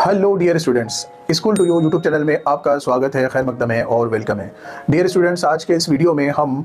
Hello dear students, school to you YouTube channel में आपका स्वागत है, खैर मकदम है और वेलकम है। डियर स्टूडेंट्स, आज के इस वीडियो में हम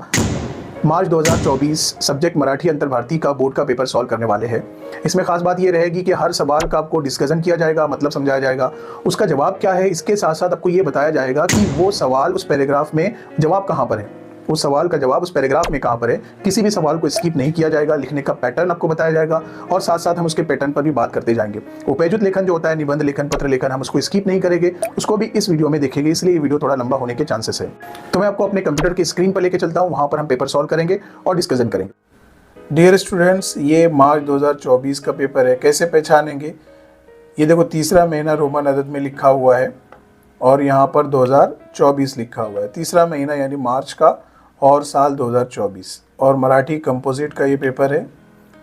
मार्च 2024 सब्जेक्ट मराठी अंतर भारतीय का बोर्ड का पेपर सॉल्व करने वाले हैं। इसमें खास बात ये रहेगी कि हर सवाल का आपको डिस्कशन किया जाएगा, मतलब समझाया जाएगा, उसका जवाब क्या है। इसके साथ साथ आपको ये बताया जाएगा कि वो सवाल उस पैराग्राफ में जवाब कहाँ पर है, उस सवाल का जवाब उस पैराग्राफ में कहाँ पर है। किसी भी सवाल को स्किप नहीं किया जाएगा, लिखने का पैटर्न आपको बताया जाएगा और साथ साथ हम उसके पैटर्न पर भी बात करते जाएंगे। उपयुक्त लेखन जो होता है, निबंध लेखन, पत्र लेखन, हम उसको स्किप नहीं करेंगे, उसको भी इस वीडियो में देखेंगे, इसलिए ये वीडियो थोड़ा लंबा होने के चांसेस है। तो मैं आपको अपने कंप्यूटर की स्क्रीन पर लेकर चलता हूँ, वहाँ पर हम पेपर सॉल्व करेंगे और डिस्कशन करेंगे। डियर स्टूडेंट्स, ये मार्च 2024 का पेपर है। कैसे पहचानेंगे? ये देखो, तीसरा महीना रोमन अदद में लिखा हुआ है और यहाँ पर 2024 लिखा हुआ है। तीसरा महीना यानी मार्च का और साल 2024, और मराठी कंपोजिट का ये पेपर है।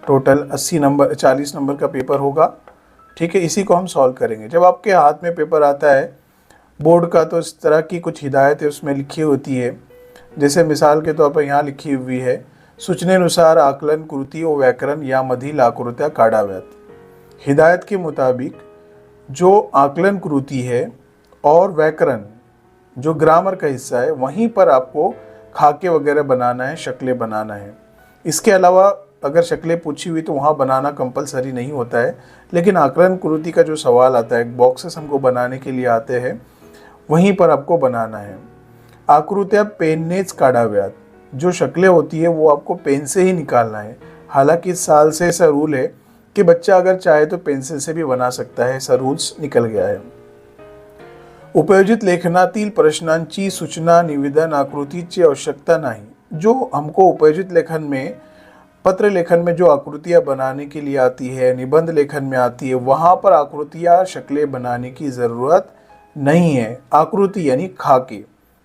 टोटल 40 नंबर का पेपर होगा। ठीक है, इसी को हम सॉल्व करेंगे। जब आपके हाथ में पेपर आता है बोर्ड का, तो इस तरह की कुछ हिदायतें उसमें लिखी होती है। जैसे मिसाल के तौर पर यहाँ लिखी हुई है, सूचनेनुसार आकलन कृती व व्याकरण यामधील आकृत्या काढाव्यात। हिदायत के मुताबिक जो आकलन कृति है और व्याकरण जो ग्रामर का हिस्सा है, वहीं पर आपको खाके वगैरह बनाना है, शक्लें बनाना है। इसके अलावा अगर शक्लें पूछी हुई तो वहाँ बनाना कंपलसरी नहीं होता है, लेकिन आकलन कृति का जो सवाल आता है, बॉक्सेस हमको बनाने के लिए आते हैं, वहीं पर आपको बनाना है। आकृत्या पेननेच काढाव्यात। जो शक्लें होती है वो आपको पेन से ही निकालना है। हालांकि इस साल से ऐसा रूल है कि बच्चा अगर चाहे तो पेंसिल से भी बना सकता है, ऐसा रूल्स निकल गया है। उपयोजित लेखनातील प्रश्नांची सूचना निवेदन आकृतीची आवश्यकता नाही। जो हमको उपयोजित लेखन में, पत्र लेखन में जो आकृतियां बनाने के लिए आती है, निबंध लेखन में आती है, वहाँ पर आकृतियां शक्लें बनाने की ज़रूरत नहीं है। आकृति यानी खाके,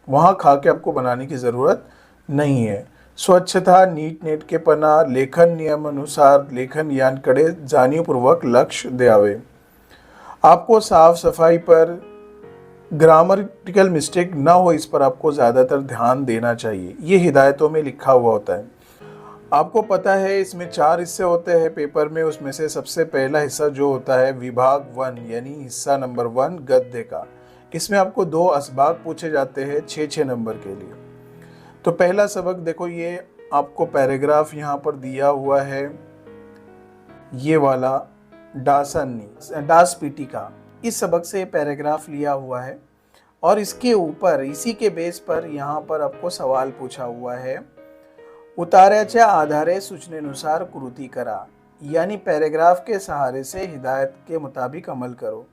वहाँ खाके आपको बनाने की ज़रूरत नहीं है। स्वच्छता, नीटनेटकेपणा, लेखन नियमानुसार लेखन यांकडे जाणीवपूर्वक लक्ष द्यावे। आपको साफ सफाई पर, ग्रामटिकल मिस्टेक ना हो, इस पर आपको ज़्यादातर ध्यान देना चाहिए। ये हिदायतों में लिखा हुआ होता है। आपको पता है इसमें 4 हिस्से होते हैं पेपर में। उसमें से सबसे पहला हिस्सा जो होता है विभाग 1 यानी हिस्सा नंबर 1 गद्य का। इसमें आपको 2 असबाग पूछे जाते हैं 6-6 नंबर के लिए। तो पहला सबक देखो, ये आपको पैराग्राफ यहाँ पर दिया हुआ है, ये वाला डासन्नी डास पीटी का। इस सबक से पैराग्राफ लिया हुआ है और इसके ऊपर, इसी के बेस पर यहाँ पर आपको सवाल पूछा हुआ है, उतार्याच्या आधारे सूचनेनुसार कृती करा। यानी पैराग्राफ के सहारे से हिदायत के मुताबिक अमल करो।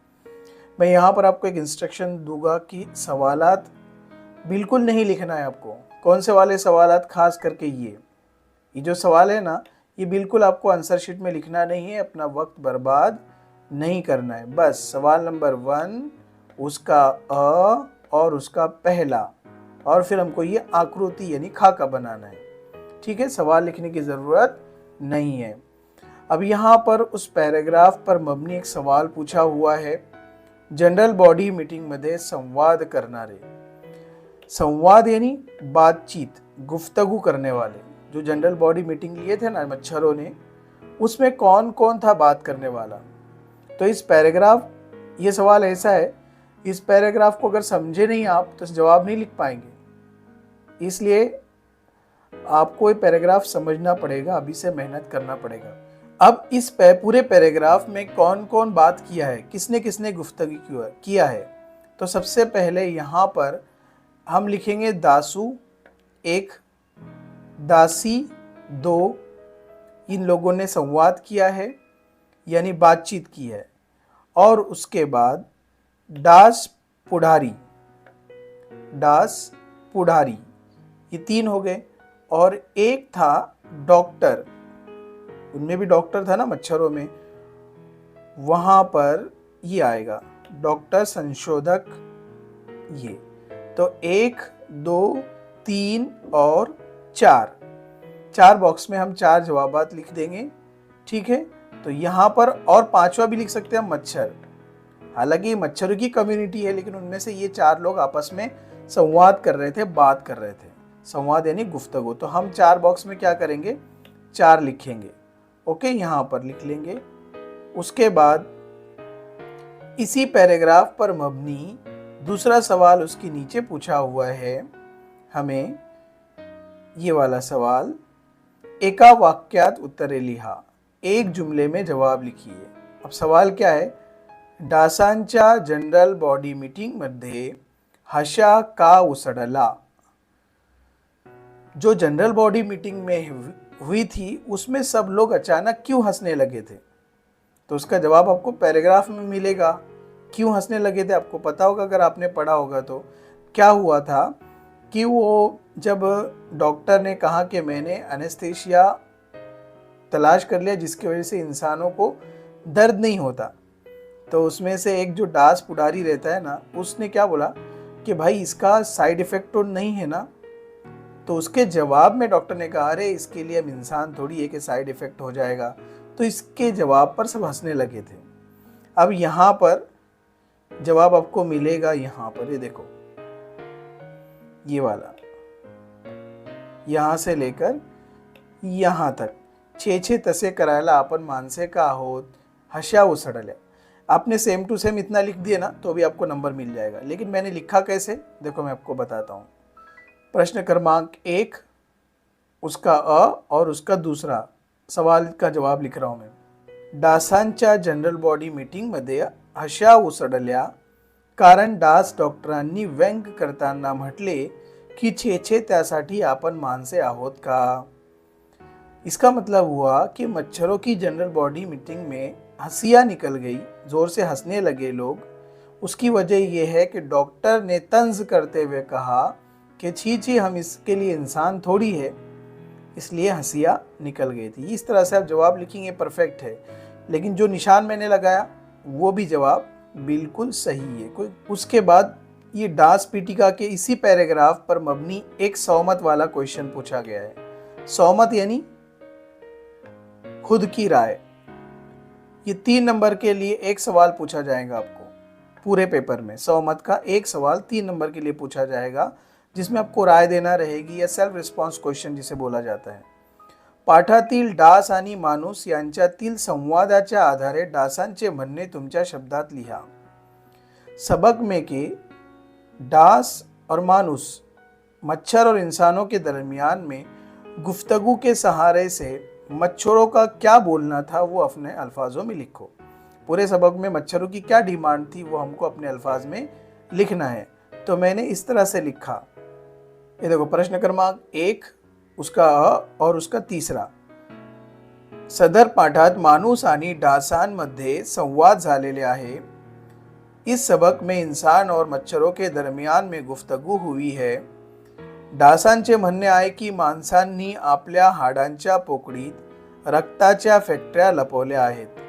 मैं यहाँ पर आपको एक इंस्ट्रक्शन दूंगा कि सवालात बिल्कुल नहीं लिखना है आपको। कौन से वाले सवालात? खास करके ये जो सवाल है ना, ये बिल्कुल आपको आंसर शीट में लिखना नहीं है, अपना वक्त बर्बाद नहीं करना है। बस सवाल नंबर 1, उसका अ और उसका पहला, और फिर हमको ये आकृति यानी खाका बनाना है। ठीक है, सवाल लिखने की ज़रूरत नहीं है। अब यहाँ पर उस पैराग्राफ पर मबनी एक सवाल पूछा हुआ है, जनरल बॉडी मीटिंग मध्ये संवाद करणारे। संवाद यानी बातचीत, गुफ्तगू करने वाले। जो जनरल बॉडी मीटिंग लिए थे ना मच्छरों ने, उसमें कौन कौन था बात करने वाला? तो इस पैराग्राफ, ये सवाल ऐसा है, इस पैराग्राफ को अगर समझे नहीं आप तो जवाब नहीं लिख पाएंगे। इसलिए आपको ये पैराग्राफ समझना पड़ेगा, अभी से मेहनत करना पड़ेगा। अब इस पूरे पैराग्राफ में कौन कौन बात किया है, किसने किसने गुफ्तगू किया है, तो सबसे पहले यहाँ पर हम लिखेंगे दासू 1, दासी 2। इन लोगों ने संवाद किया है यानी बातचीत की है। और उसके बाद दास पुढ़ारी, ये 3 हो गए। और एक था डॉक्टर, उनमें भी डॉक्टर था ना मच्छरों में, वहां पर ये आएगा डॉक्टर, संशोधक, ये। तो 1, 2, 3 और 4 बॉक्स में हम 4 जवाबात लिख देंगे। ठीक है, तो यहाँ पर और 5वां भी लिख सकते हैं, मच्छर। हालांकि मच्छरों की कम्युनिटी है, लेकिन उनमें से ये 4 लोग आपस में संवाद कर रहे थे, बात कर रहे थे। संवाद यानी गुफ्तगू। तो हम 4 बॉक्स में क्या करेंगे, 4 लिखेंगे। ओके, यहाँ पर लिख लेंगे। उसके बाद इसी पैराग्राफ पर मबनी दूसरा सवाल उसके नीचे पूछा हुआ है हमें, ये वाला सवाल, एका वाक्यात उत्तरे लिहा, एक जुमले में जवाब लिखिए। अब सवाल क्या है, डासांच्या जनरल बॉडी मीटिंग मध्ये हशा का उसड़ला। जो जनरल बॉडी मीटिंग में हुई थी उसमें सब लोग अचानक क्यों हंसने लगे थे, तो उसका जवाब आपको पैराग्राफ में मिलेगा। क्यों हंसने लगे थे आपको पता होगा, अगर आपने पढ़ा होगा तो। क्या हुआ था कि वो जब डॉक्टर ने कहा कि मैंने एनेस्थीसिया तलाश कर लिया जिसकी वजह से इंसानों को दर्द नहीं होता, तो उसमें से एक जो डास पुडारी रहता है ना, उसने क्या बोला कि भाई इसका साइड इफेक्ट तो नहीं है ना। तो उसके जवाब में डॉक्टर ने कहा अरे इसके लिए अब इंसान थोड़ी है कि साइड इफेक्ट हो जाएगा। तो इसके जवाब पर सब हंसने लगे थे। अब यहाँ पर जवाब आपको मिलेगा, यहाँ पर ये देखो, ये वाला, यहाँ से लेकर यहाँ तक, छे तसे करायला आपण माणसे का आहोत, हशा उसड़ल्या। आपने सेम टू सेम इतना लिख दिया ना तो भी आपको नंबर मिल जाएगा। लेकिन मैंने लिखा कैसे, देखो मैं आपको बताता हूँ। प्रश्न क्रमांक 1, उसका अ और उसका दूसरा सवाल का जवाब लिख रहा हूँ मैं। डासांच्या जनरल बॉडी मीटिंग मध्ये हशा उसड़ल्या कारण डास डॉक्टरांनी व्यंग करताना म्हटले की छे त्यासाठी आपण माणसे आहोत का। इसका मतलब हुआ कि मच्छरों की जनरल बॉडी मीटिंग में हंसियाँ निकल गई, जोर से हंसने लगे लोग। उसकी वजह यह है कि डॉक्टर ने तंज करते हुए कहा कि छी हम इसके लिए इंसान थोड़ी है, इसलिए हंसियाँ निकल गई थी। इस तरह से आप जवाब लिखेंगे परफेक्ट है। लेकिन जो निशान मैंने लगाया वो भी जवाब बिल्कुल सही है। कोई उसके बाद ये डास पीटिका के इसी पैराग्राफ पर मबनी एक सहमत वाला क्वेश्चन पूछा गया है। सहमत यानी खुद की राय। ये 3 नंबर के लिए एक सवाल पूछा जाएगा आपको पूरे पेपर में। सहमत का एक सवाल 3 नंबर के लिए पूछा जाएगा जिसमें आपको राय देना रहेगी, या सेल्फ रिस्पॉन्स क्वेश्चन जिसे बोला जाता है। पाठातील डास आणि माणूस यांच्यातील संवादाच्या आधारे डासांचे म्हणणे तुमच्या शब्दात लिहा। सबक में के डास और मानुस, मच्छर और इंसानों के दरमियान में गुफ्तगू के सहारे से मच्छरों का क्या बोलना था वो अपने अल्फाजों में लिखो। पूरे सबक में मच्छरों की क्या डिमांड थी वो हमको अपने अल्फाज में लिखना है। तो मैंने इस तरह से लिखा, ये देखो प्रश्न क्रमांक 1, उसका अ और उसका तीसरा। सदर पाठात माणूस आणि डासांमध्ये संवाद झालेले आहे। इस सबक में इंसान और मच्छरों के दरमियान में गुफ्तगू हुई है। डासांचे म्हणणे आहे की माणसांनी आपल्या हाडांच्या पोकळीत रक्ताच्या फॅक्टऱ्या लपवल्या आहेत।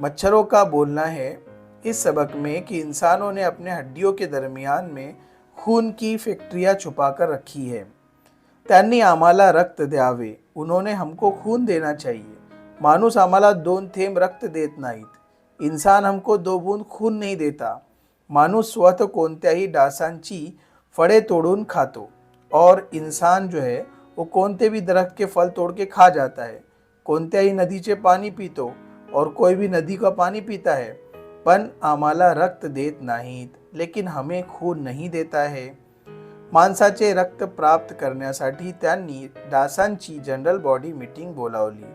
मच्छरों का बोलना है इस सबक में कि इंसानों ने अपने हड्डियों के दरमियान में खून की फैक्ट्रियां छुपाकर रखी है। त्यांनी आम्हाला रक्त द्यावे, उन्होंने हमको खून देना चाहिए। माणूस आम्हाला 2 थेंब रक्त देत नाहीत, इंसान हमको 2 बूंद खून नहीं देता। माणूस स्वतः कोणत्याही डासांची फळे तोड़ून खातो और इंसान जो है वो कोणते भी दरख्त के फल तोड़ के खा जाता है। कोणत्याही नदीचे पाणी पितो और कोई भी नदी का पानी पीता है, पण आम्हाला रक्त देत नाहीत, लेकिन हमें खून नहीं देता है। माणसाचे रक्त प्राप्त करण्यासाठी त्यांनी डासांची जनरल बॉडी मीटिंग बोलावली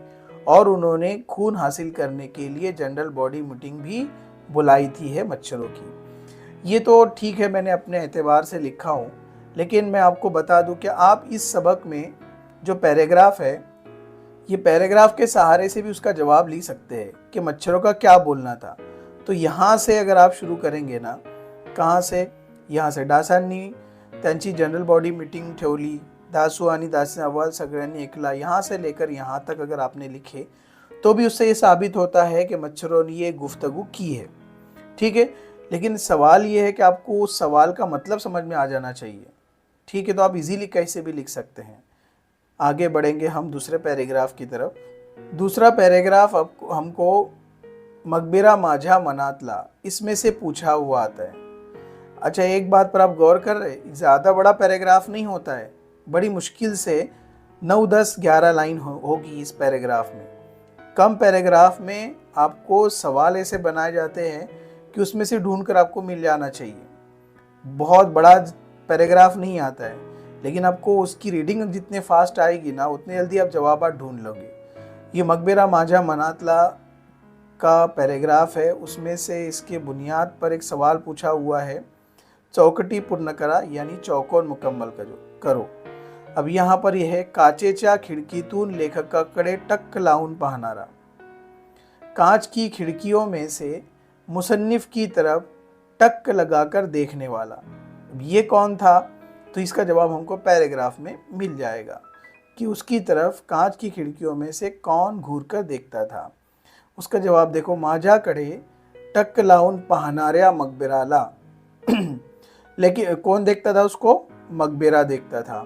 और उन्होंने खून हासिल करने के लिए जनरल बॉडी मीटिंग भी बुलाई थी है मच्छरों की। ये तो ठीक है, मैंने अपने एतबार से लिखा हूँ, लेकिन मैं आपको बता दूं कि आप इस सबक में जो पैराग्राफ है, ये पैराग्राफ के सहारे से भी उसका जवाब लिख सकते हैं कि मच्छरों का क्या बोलना था। तो यहाँ से अगर आप शुरू करेंगे ना, कहाँ से, यहाँ से डासांनी त्यांची जनरल बॉडी मीटिंग ठेवली, दासू आणि दासी अहवाल सगळ्यांनी ऐकला, यहाँ से लेकर यहाँ तक अगर आपने लिखे तो भी उससे ये साबित होता है कि मच्छरों ने ये गुफ्तगू की है। ठीक है, लेकिन सवाल ये है कि आपको उस सवाल का मतलब समझ में आ जाना चाहिए। ठीक है, तो आप इजीली कैसे भी लिख सकते हैं। आगे बढ़ेंगे हम दूसरे पैराग्राफ की तरफ। दूसरा पैराग्राफ हमको मकबरा माझ्या मनातला, इसमें से पूछा हुआ आता है। अच्छा, एक बात पर आप गौर कर रहे, ज़्यादा बड़ा पैराग्राफ नहीं होता है, बड़ी मुश्किल से 9, 10, 11 लाइन होगी इस पैराग्राफ में। कम पैराग्राफ में आपको सवाल ऐसे बनाए जाते हैं कि उसमें से ढूंढकर आपको मिल जाना चाहिए। बहुत बड़ा पैराग्राफ नहीं आता है, लेकिन आपको उसकी रीडिंग जितने फास्ट आएगी ना, उतने जल्दी आप जवाब ढूंढ लोगे। ये मकबरा माझा मनातला का पैराग्राफ है, उसमें से इसके बुनियाद पर एक सवाल पूछा हुआ है, चौकटी पूर्ण करा यानी चौकोन मुकम्मल करो। अब यहाँ पर यह है, काचेच्या खिडकीतून लेखकाकडे टक लावून पाहणारा। कांच की खिड़कियों में से मुसन्निफ की तरफ टक लगाकर देखने वाला। ये कौन था? तो इसका जवाब हमको पैराग्राफ में मिल जाएगा कि उसकी तरफ कांच की खिड़कियों में से कौन घूर कर देखता था। उसका जवाब देखो, माझ्याकडे टक लावून पाहणाऱ्या मकबराला। लेकिन कौन देखता था उसको? मकबरा देखता था।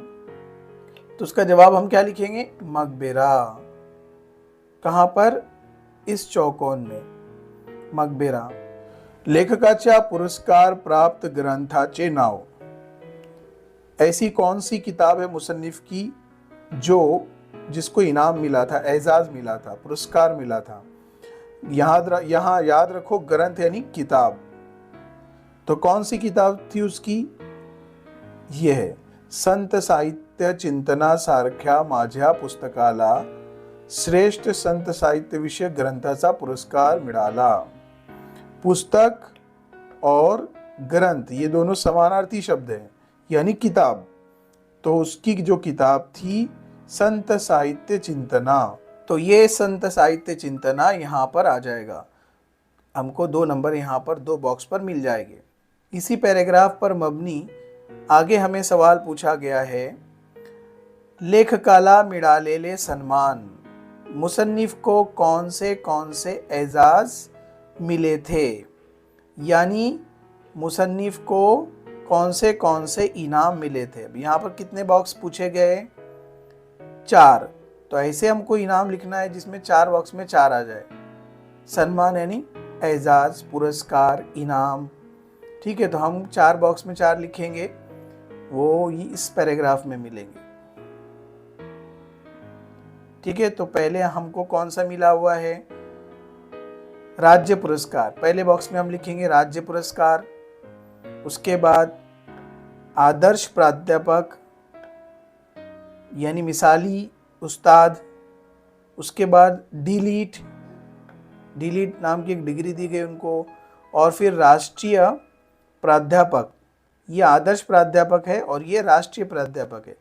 तो उसका जवाब हम क्या लिखेंगे? मकबरा। कहाँ पर? इस चौकोन में, मकबरा। लेखकाच्या पुरस्कार प्राप्त ग्रंथाचे नाव। ऐसी कौन सी किताब है मुसन्निफ की जिसको इनाम मिला था, एजाज मिला था, पुरस्कार मिला था? यहाँ याद रखो, ग्रंथ यानी किताब। तो कौन सी किताब थी उसकी? यह है, संत साहित्य चिंतनासारख्या माझ्या पुस्तकाला श्रेष्ठ संत साहित्य विषयक ग्रंथाचा पुरस्कार मिळाला। पुस्तक और ग्रंथ ये दोनों समानार्थी शब्द हैं, यानी किताब। तो उसकी जो किताब थी संत साहित्य चिंतना, तो ये संत साहित्य चिंतना यहाँ पर आ जाएगा। हमको 2 नंबर यहाँ पर 2 बॉक्स पर मिल जाएंगे। इसी पैराग्राफ पर मबनी आगे हमें सवाल पूछा गया है, लेखकाला मिळालेले सन्मान, मुसन्निफ को कौन से एजाज मिले थे? यानी मुसन्निफ को कौन से इनाम मिले थे। अब यहाँ पर कितने बॉक्स पूछे गए? 4। तो ऐसे हमको इनाम लिखना है जिसमें 4 बॉक्स में 4 आ जाए। सन्मान यानी एजाज, पुरस्कार, इनाम। ठीक है, तो हम 4 बॉक्स में 4 लिखेंगे, वो इस पैराग्राफ में मिलेंगे। ठीक है, तो पहले हमको कौन सा मिला हुआ है? राज्य पुरस्कार। पहले बॉक्स में हम लिखेंगे राज्य पुरस्कार। उसके बाद आदर्श प्राध्यापक यानी मिसाली उस्ताद। उसके बाद डिलीट नाम की एक डिग्री दी गई उनको। और फिर राष्ट्रीय प्राध्यापक, ये आदर्श प्राध्यापक है और ये राष्ट्रीय प्राध्यापक है।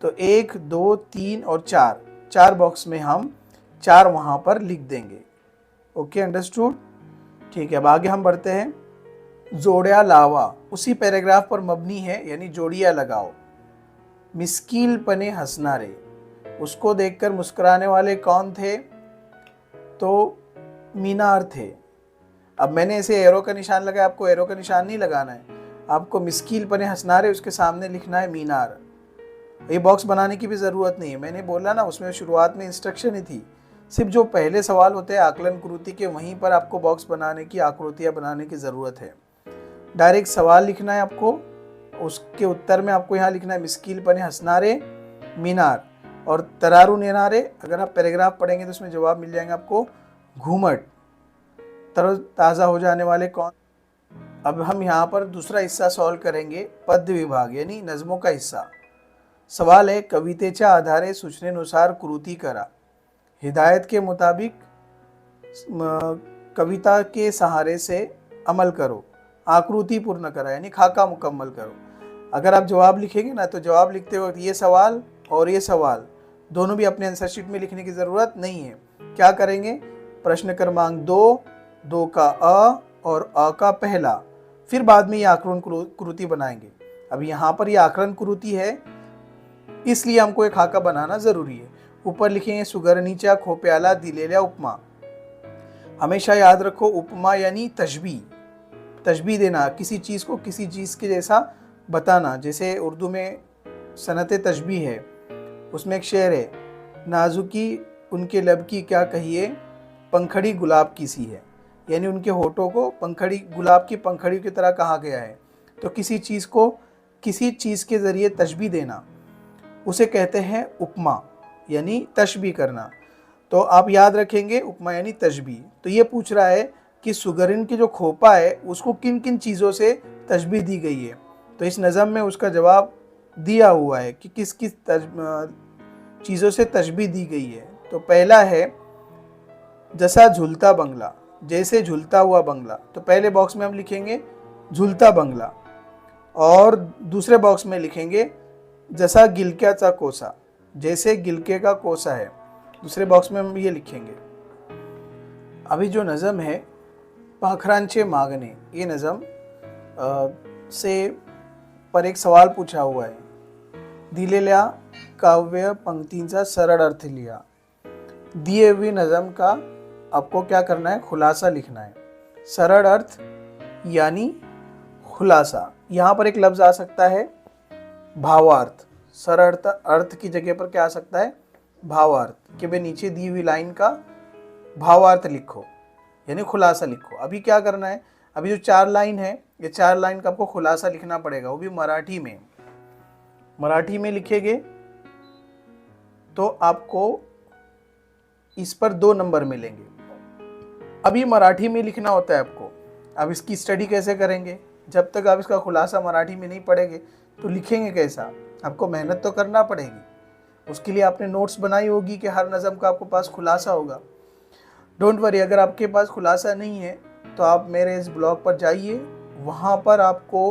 तो 1, 2, 3 और 4 बॉक्स में हम 4 वहाँ पर लिख देंगे। Okay, understood? ठीक है, अब आगे हम बढ़ते हैं। जोड़िया लावा उसी पैराग्राफ पर मबनी है, यानी जोड़िया लगाओ। मिस्कीलपने हंसनारे, उसको देखकर मुस्कुराने वाले कौन थे? तो मीनार थे। अब मैंने ऐसे एरो का निशान लगाया, आपको एरो का निशान नहीं लगाना है, आपको मिस्कीलपने हंसनारे उसके सामने लिखना है मीनार। ये बॉक्स बनाने की भी ज़रूरत नहीं है, मैंने बोला ना उसमें शुरुआत में इंस्ट्रक्शन ही थी। सिर्फ जो पहले सवाल होते हैं आकलन कृति के, वहीं पर आपको बॉक्स बनाने की, आकृतियाँ बनाने की ज़रूरत है। डायरेक्ट सवाल लिखना है आपको, उसके उत्तर में आपको यहाँ लिखना है मिस्कीलपने हंसनारे मीनार। और तरारू नेनारे, अगर आप पैराग्राफ पढ़ेंगे तो उसमें जवाब मिल जाएंगे आपको, घूमट, तरोताज़ा हो जाने वाले कौन। अब हम यहाँ पर दूसरा हिस्सा सॉल्व करेंगे, पद्य विभाग यानी नज़मों का हिस्सा। सवाल है, कवितेच्या आधारे सूचनेनुसार कृती करा। हिदायत के मुताबिक कविता के सहारे से अमल करो। आकृति पूर्ण करा यानी खाका मुकम्मल करो। अगर आप जवाब लिखेंगे ना, तो जवाब लिखते वक्त ये सवाल और ये सवाल दोनों भी अपने आंसर शीट में लिखने की ज़रूरत नहीं है। क्या करेंगे? प्रश्न क्रमांक 2 का अ और अ का पहला, फिर बाद में ये आकलन कृति बनाएंगे। अब यहाँ पर ये आकलन कृति है, इसलिए हमको एक खाका बनाना ज़रूरी है। ऊपर लिखेंगे सुगरणीच्या खोप्याला दिलेल्या उपमा। हमेशा याद रखो, उपमा यानी तशबीह देना, किसी चीज़ को किसी चीज़ के जैसा बताना। जैसे उर्दू में सनत तशबीह है, उसमें एक शेर है, नाजुकी उनके लब की क्या कहिए, पंखड़ी गुलाब की सी है। यानी उनके होठों को पंखड़ी, गुलाब की पंखड़ी की तरह कहा गया है। तो किसी चीज़ को किसी चीज़ के ज़रिए तशबीह देना, उसे कहते हैं उपमा, यानी तशबीह करना। तो आप याद रखेंगे उपमा यानी तशबीह। तो ये पूछ रहा है कि सुगरिन की जो खोपा है उसको किन किन चीज़ों से तशबीह दी गई है। तो इस नज़म में उसका जवाब दिया हुआ है कि किस किस चीज़ों से तशबीह दी गई है। तो पहला है जैसा झूलता बंगला, जैसे झूलता हुआ बंगला। तो पहले बॉक्स में हम लिखेंगे झूलता बंगला, और दूसरे बॉक्स में लिखेंगे जैसा गिलक्याचा कोसा, जैसे गिलके का कोसा है। दूसरे बॉक्स में हम ये लिखेंगे। अभी जो नज़म है पाखरांचे मागणे, ये नज़म से पर एक सवाल पूछा हुआ है। दिलेल्या काव्य पंक्तींचा सरळ अर्थ लिहा। दिए हुई नज़म का आपको क्या करना है, खुलासा लिखना है। सरल अर्थ यानी खुलासा। यहाँ पर एक लफ्ज़ आ सकता है भावार्थ। सरल अर्थ की जगह पर क्या आ सकता है, भावार्थ। कि भाई नीचे दी हुई लाइन का भावार्थ लिखो, यानी खुलासा लिखो। अभी क्या करना है, अभी जो 4 लाइन है, ये 4 लाइन का आपको खुलासा लिखना पड़ेगा, वो भी मराठी में। मराठी में लिखेंगे तो आपको इस पर 2 नंबर मिलेंगे। अभी मराठी में लिखना होता है आपको। अब इसकी स्टडी कैसे करेंगे, जब तक आप इसका खुलासा मराठी में नहीं पढ़ेंगे तो लिखेंगे कैसा। आपको मेहनत तो करना पड़ेगी। उसके लिए आपने नोट्स बनाई होगी कि हर नज़म का आपको पास खुलासा होगा। डोंट वरी, अगर आपके पास खुलासा नहीं है तो आप मेरे इस ब्लॉग पर जाइए, वहाँ पर आपको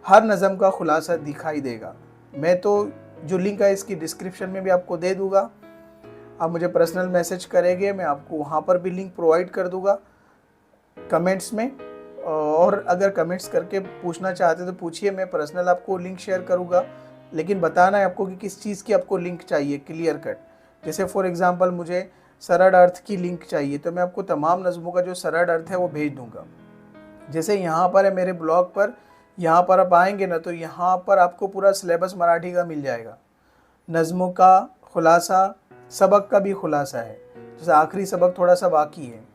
हर नज़म का खुलासा दिखाई देगा। मैं तो जो लिंक है इसकी डिस्क्रिप्शन में भी आपको दे दूँगा। आप मुझे पर्सनल मैसेज करेंगे, मैं आपको वहाँ पर भी लिंक प्रोवाइड कर दूँगा कमेंट्स में। और अगर कमेंट्स करके पूछना चाहते तो पूछिए, मैं पर्सनल आपको लिंक शेयर करूँगा। लेकिन बताना है आपको कि किस चीज़ की आपको लिंक चाहिए, क्लियर कट। जैसे फॉर एग्ज़ाम्पल मुझे सरल अर्थ की लिंक चाहिए, तो मैं आपको तमाम नज़मों का जो सरल अर्थ है वो भेज दूँगा। जैसे यहाँ पर है मेरे ब्लॉग पर, यहाँ पर आप आएंगे ना तो यहाँ पर आपको पूरा सिलेबस मराठी का मिल जाएगा। नज़मों का खुलासा, सबक का भी खुलासा है। जैसे आखिरी सबक थोड़ा सा बाकी है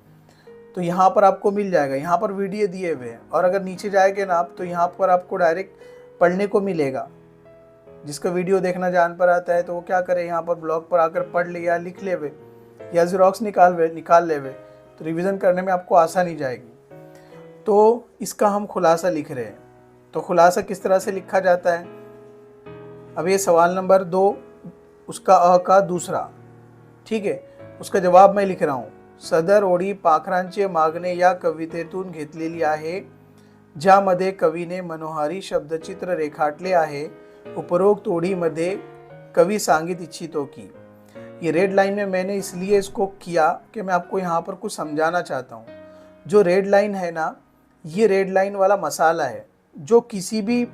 तो यहाँ पर आपको मिल जाएगा। यहाँ पर वीडियो दिए हुए हैं, और अगर नीचे जाएंगे ना आप तो यहाँ पर आपको डायरेक्ट पढ़ने को मिलेगा। जिसका वीडियो देखना जान पर आता है तो वो क्या करे, यहाँ पर ब्लॉग पर आकर पढ़ ले या लिख ले वे या ज़ेरॉक्स निकाल ले वे, तो रिवीजन करने में आपको आसानी जाएगी। तो इसका हम खुलासा लिख रहे हैं। तो खुलासा किस तरह से लिखा जाता है, अब ये सवाल नंबर 2 उसका अ का दूसरा, ठीक है, उसका जवाब मैं लिख रहा हूँ। सदर ओळी पाखरांचे मागणे या कवितेतून घेतलेली आहे, ज्यामध्ये कवीने मनोहारी शब्दचित्र रेखाटले आहे। उपरोक्त ओळीमध्ये कवि सांगित इच्छितो की। ये रेड लाइन में मैंने इसलिए इसको किया कि मैं आपको यहाँ पर कुछ समझाना चाहता हूँ। जो रेड लाइन है ना, ये रेड लाइन वाला मसाला है जो किसी भी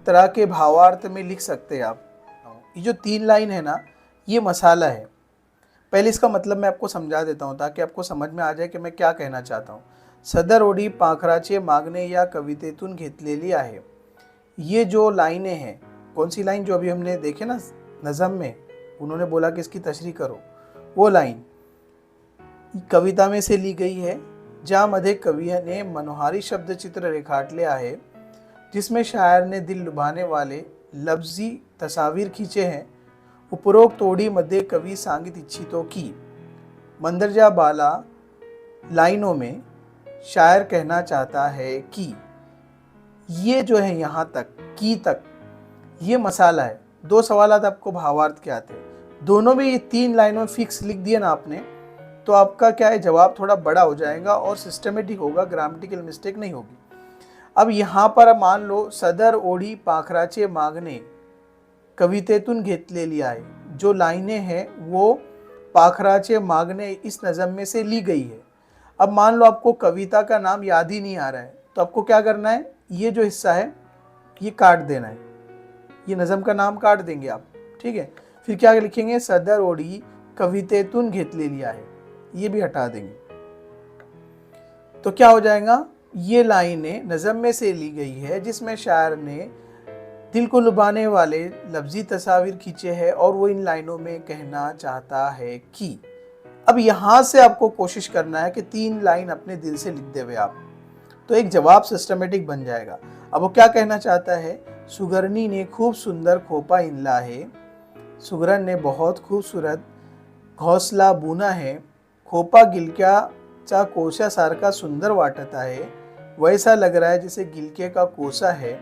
तरह के भावार्थ में लिख सकते हैं आप। ये जो 3 लाइन है ना, ये मसाला है। पहले इसका मतलब मैं आपको समझा देता हूँ ताकि आपको समझ में आ जाए कि मैं क्या कहना चाहता हूँ। सदर ओळी पाखराचे मागणे या कवितेतून घेतलेली आहे। ये जो लाइनें हैं, कौन सी लाइन जो अभी हमने देखे ना नज़म में, उन्होंने बोला कि इसकी तशरीह करो, वो लाइन कविता में से ली गई है, ज्यामध्ये कवीने मनोहारी शब्दचित्र रेखाटले आहे, जिसमें शायर ने दिल लुभाने वाले लफ्जी तस्वीर खींचे हैं। उपरोक्त ओळीमध्ये कवि सांगित इच्छितो की। मंदरजा बाला लाइनों में शायर कहना चाहता है कि। ये जो है यहाँ तक की तक, ये मसाला है। 2 सवालात आपको भावार्थ के आते हैं, दोनों में ये 3 लाइनों फिक्स लिख दिए ना आपने, तो आपका क्या है, जवाब थोड़ा बड़ा हो जाएगा और सिस्टमेटिक होगा, ग्रामेटिकल मिस्टेक नहीं होगी। अब यहाँ पर मान लो सदर ओळी पाखराचे मागणे कवितेतून घेतलेली आहे, जो लाइनें हैं वो पाखराचे मागणे इस नज़म में से ली गई है। अब मान लो आपको कविता का नाम याद ही नहीं आ रहा है, तो आपको क्या करना है, ये जो हिस्सा है ये काट देना है, ये नज़म का नाम काट देंगे आप, ठीक है। फिर क्या लिखेंगे, सदर ओळी कवितेतून घेतलेली आहे, ये भी हटा देंगे। तो क्या हो जाएगा, ये लाइनें नज़म में से ली गई है जिसमें शायर ने दिल को लुभाने वाले लफ्जी तस्वीर खींचे हैं और वो इन लाइनों में कहना चाहता है कि। अब यहाँ से आपको कोशिश करना है कि 3 लाइन अपने दिल से लिख देवे आप, तो एक जवाब सिस्टमेटिक बन जाएगा। अब वो क्या कहना चाहता है, सुगरनी ने खूब सुंदर खोपा इनला है, सुगरन ने बहुत खूबसूरत घोंसला बुना है, खोपा गिलक्या चा कोशासारखा सुंदर वाटत आहे, वैसा लग रहा है जसे गिलके का कोसा है.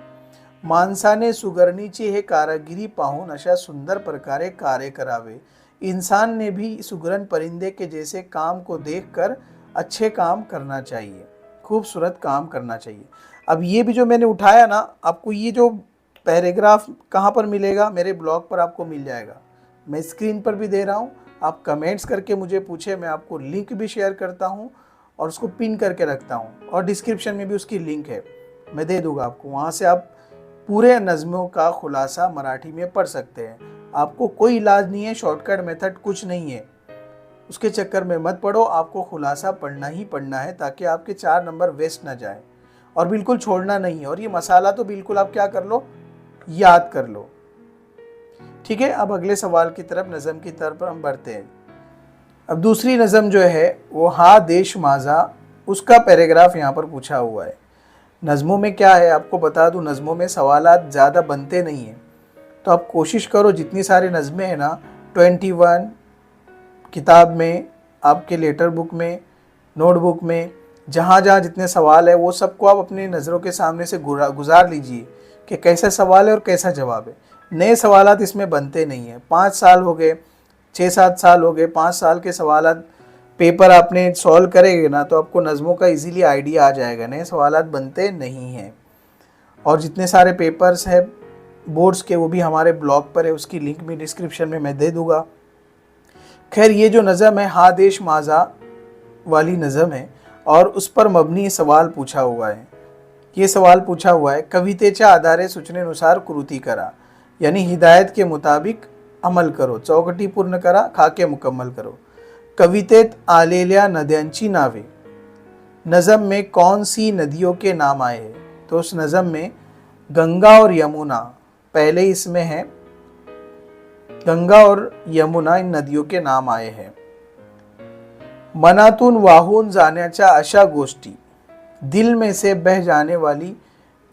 माणसाने सुगरणीची हे कारागिरी पाहून अशा सुंदर प्रकारे कार्य करावे. इंसान ने भी सुगरण परिंदे के जैसे काम को देखकर अच्छे काम करना चाहिए, खूबसूरत काम करना चाहिए. अब ये भी जो मैंने उठाया ना, आपको ये जो पैराग्राफ कहाँ पर मिलेगा, मेरे ब्लॉग पर आपको मिल जाएगा. मैं स्क्रीन पर भी दे रहा हूँ, आप कमेंट्स करके मुझे पूछे, मैं आपको लिंक भी शेयर करता हूँ और उसको पिन करके रखता हूँ, और डिस्क्रिप्शन में भी उसकी लिंक है, मैं दे दूँगा आपको. वहाँ से आप पूरे नज़्मों का खुलासा मराठी में पढ़ सकते हैं. आपको कोई इलाज नहीं है, शॉर्टकट मेथड कुछ नहीं है, उसके चक्कर में मत पड़ो. आपको खुलासा पढ़ना ही पढ़ना है ताकि आपके 4 नंबर वेस्ट ना जाए, और बिल्कुल छोड़ना नहीं है. और ये मसाला तो बिल्कुल आप क्या कर लो, याद कर लो. ठीक है, अब अगले सवाल की तरफ, नज़म की तरफ हम बढ़ते हैं. अब दूसरी नज़म जो है वो हा देश माझा, उसका पैराग्राफ यहाँ पर पूछा हुआ है. नज़मों में क्या है आपको बता दूं, नज़मों में सवालात ज़्यादा बनते नहीं हैं, तो आप कोशिश करो जितनी सारी नज़में हैं ना, 21 किताब में, आपके लेटर बुक में, नोटबुक में, जहाँ जहाँ जितने सवाल है वो सबको आप अपनी नज़रों के सामने से गुजार लीजिए कि कैसा सवाल है और कैसा जवाब है. नए सवालात इसमें बनते नहीं हैं. 5 साल हो गए, 6-7 साल हो गए, 5 साल के सवालात पेपर आपने सॉल्व करेंगे ना, तो आपको नज़मों का इजीली आइडिया आ जाएगा. नए सवालात बनते नहीं हैं. और जितने सारे पेपर्स हैं बोर्ड्स के, वो भी हमारे ब्लॉग पर है, उसकी लिंक भी डिस्क्रिप्शन में मैं दे दूँगा. खैर, ये जो नज़म है हा देश माझा वाली नज़म है, और उस पर मबनी सवाल पूछा हुआ है. ये सवाल पूछा हुआ है, कवितेच्या आधारे सूचनेनुसार कृती करा, यानी हिदायत के मुताबिक अमल करो. चौकटी पूर्ण करा, खाके मुकम्मल करो. कवितेत आलेल्या नद्यांची नावे, नज़म में कौन सी नदियों के नाम आए हैं? तो उस नज़म में गंगा और यमुना पहले इसमें है. गंगा और यमुना इन नदियों के नाम आए हैं. मनातून वाहून जाण्याच्या अशा गोष्टी, दिल में से बह जाने वाली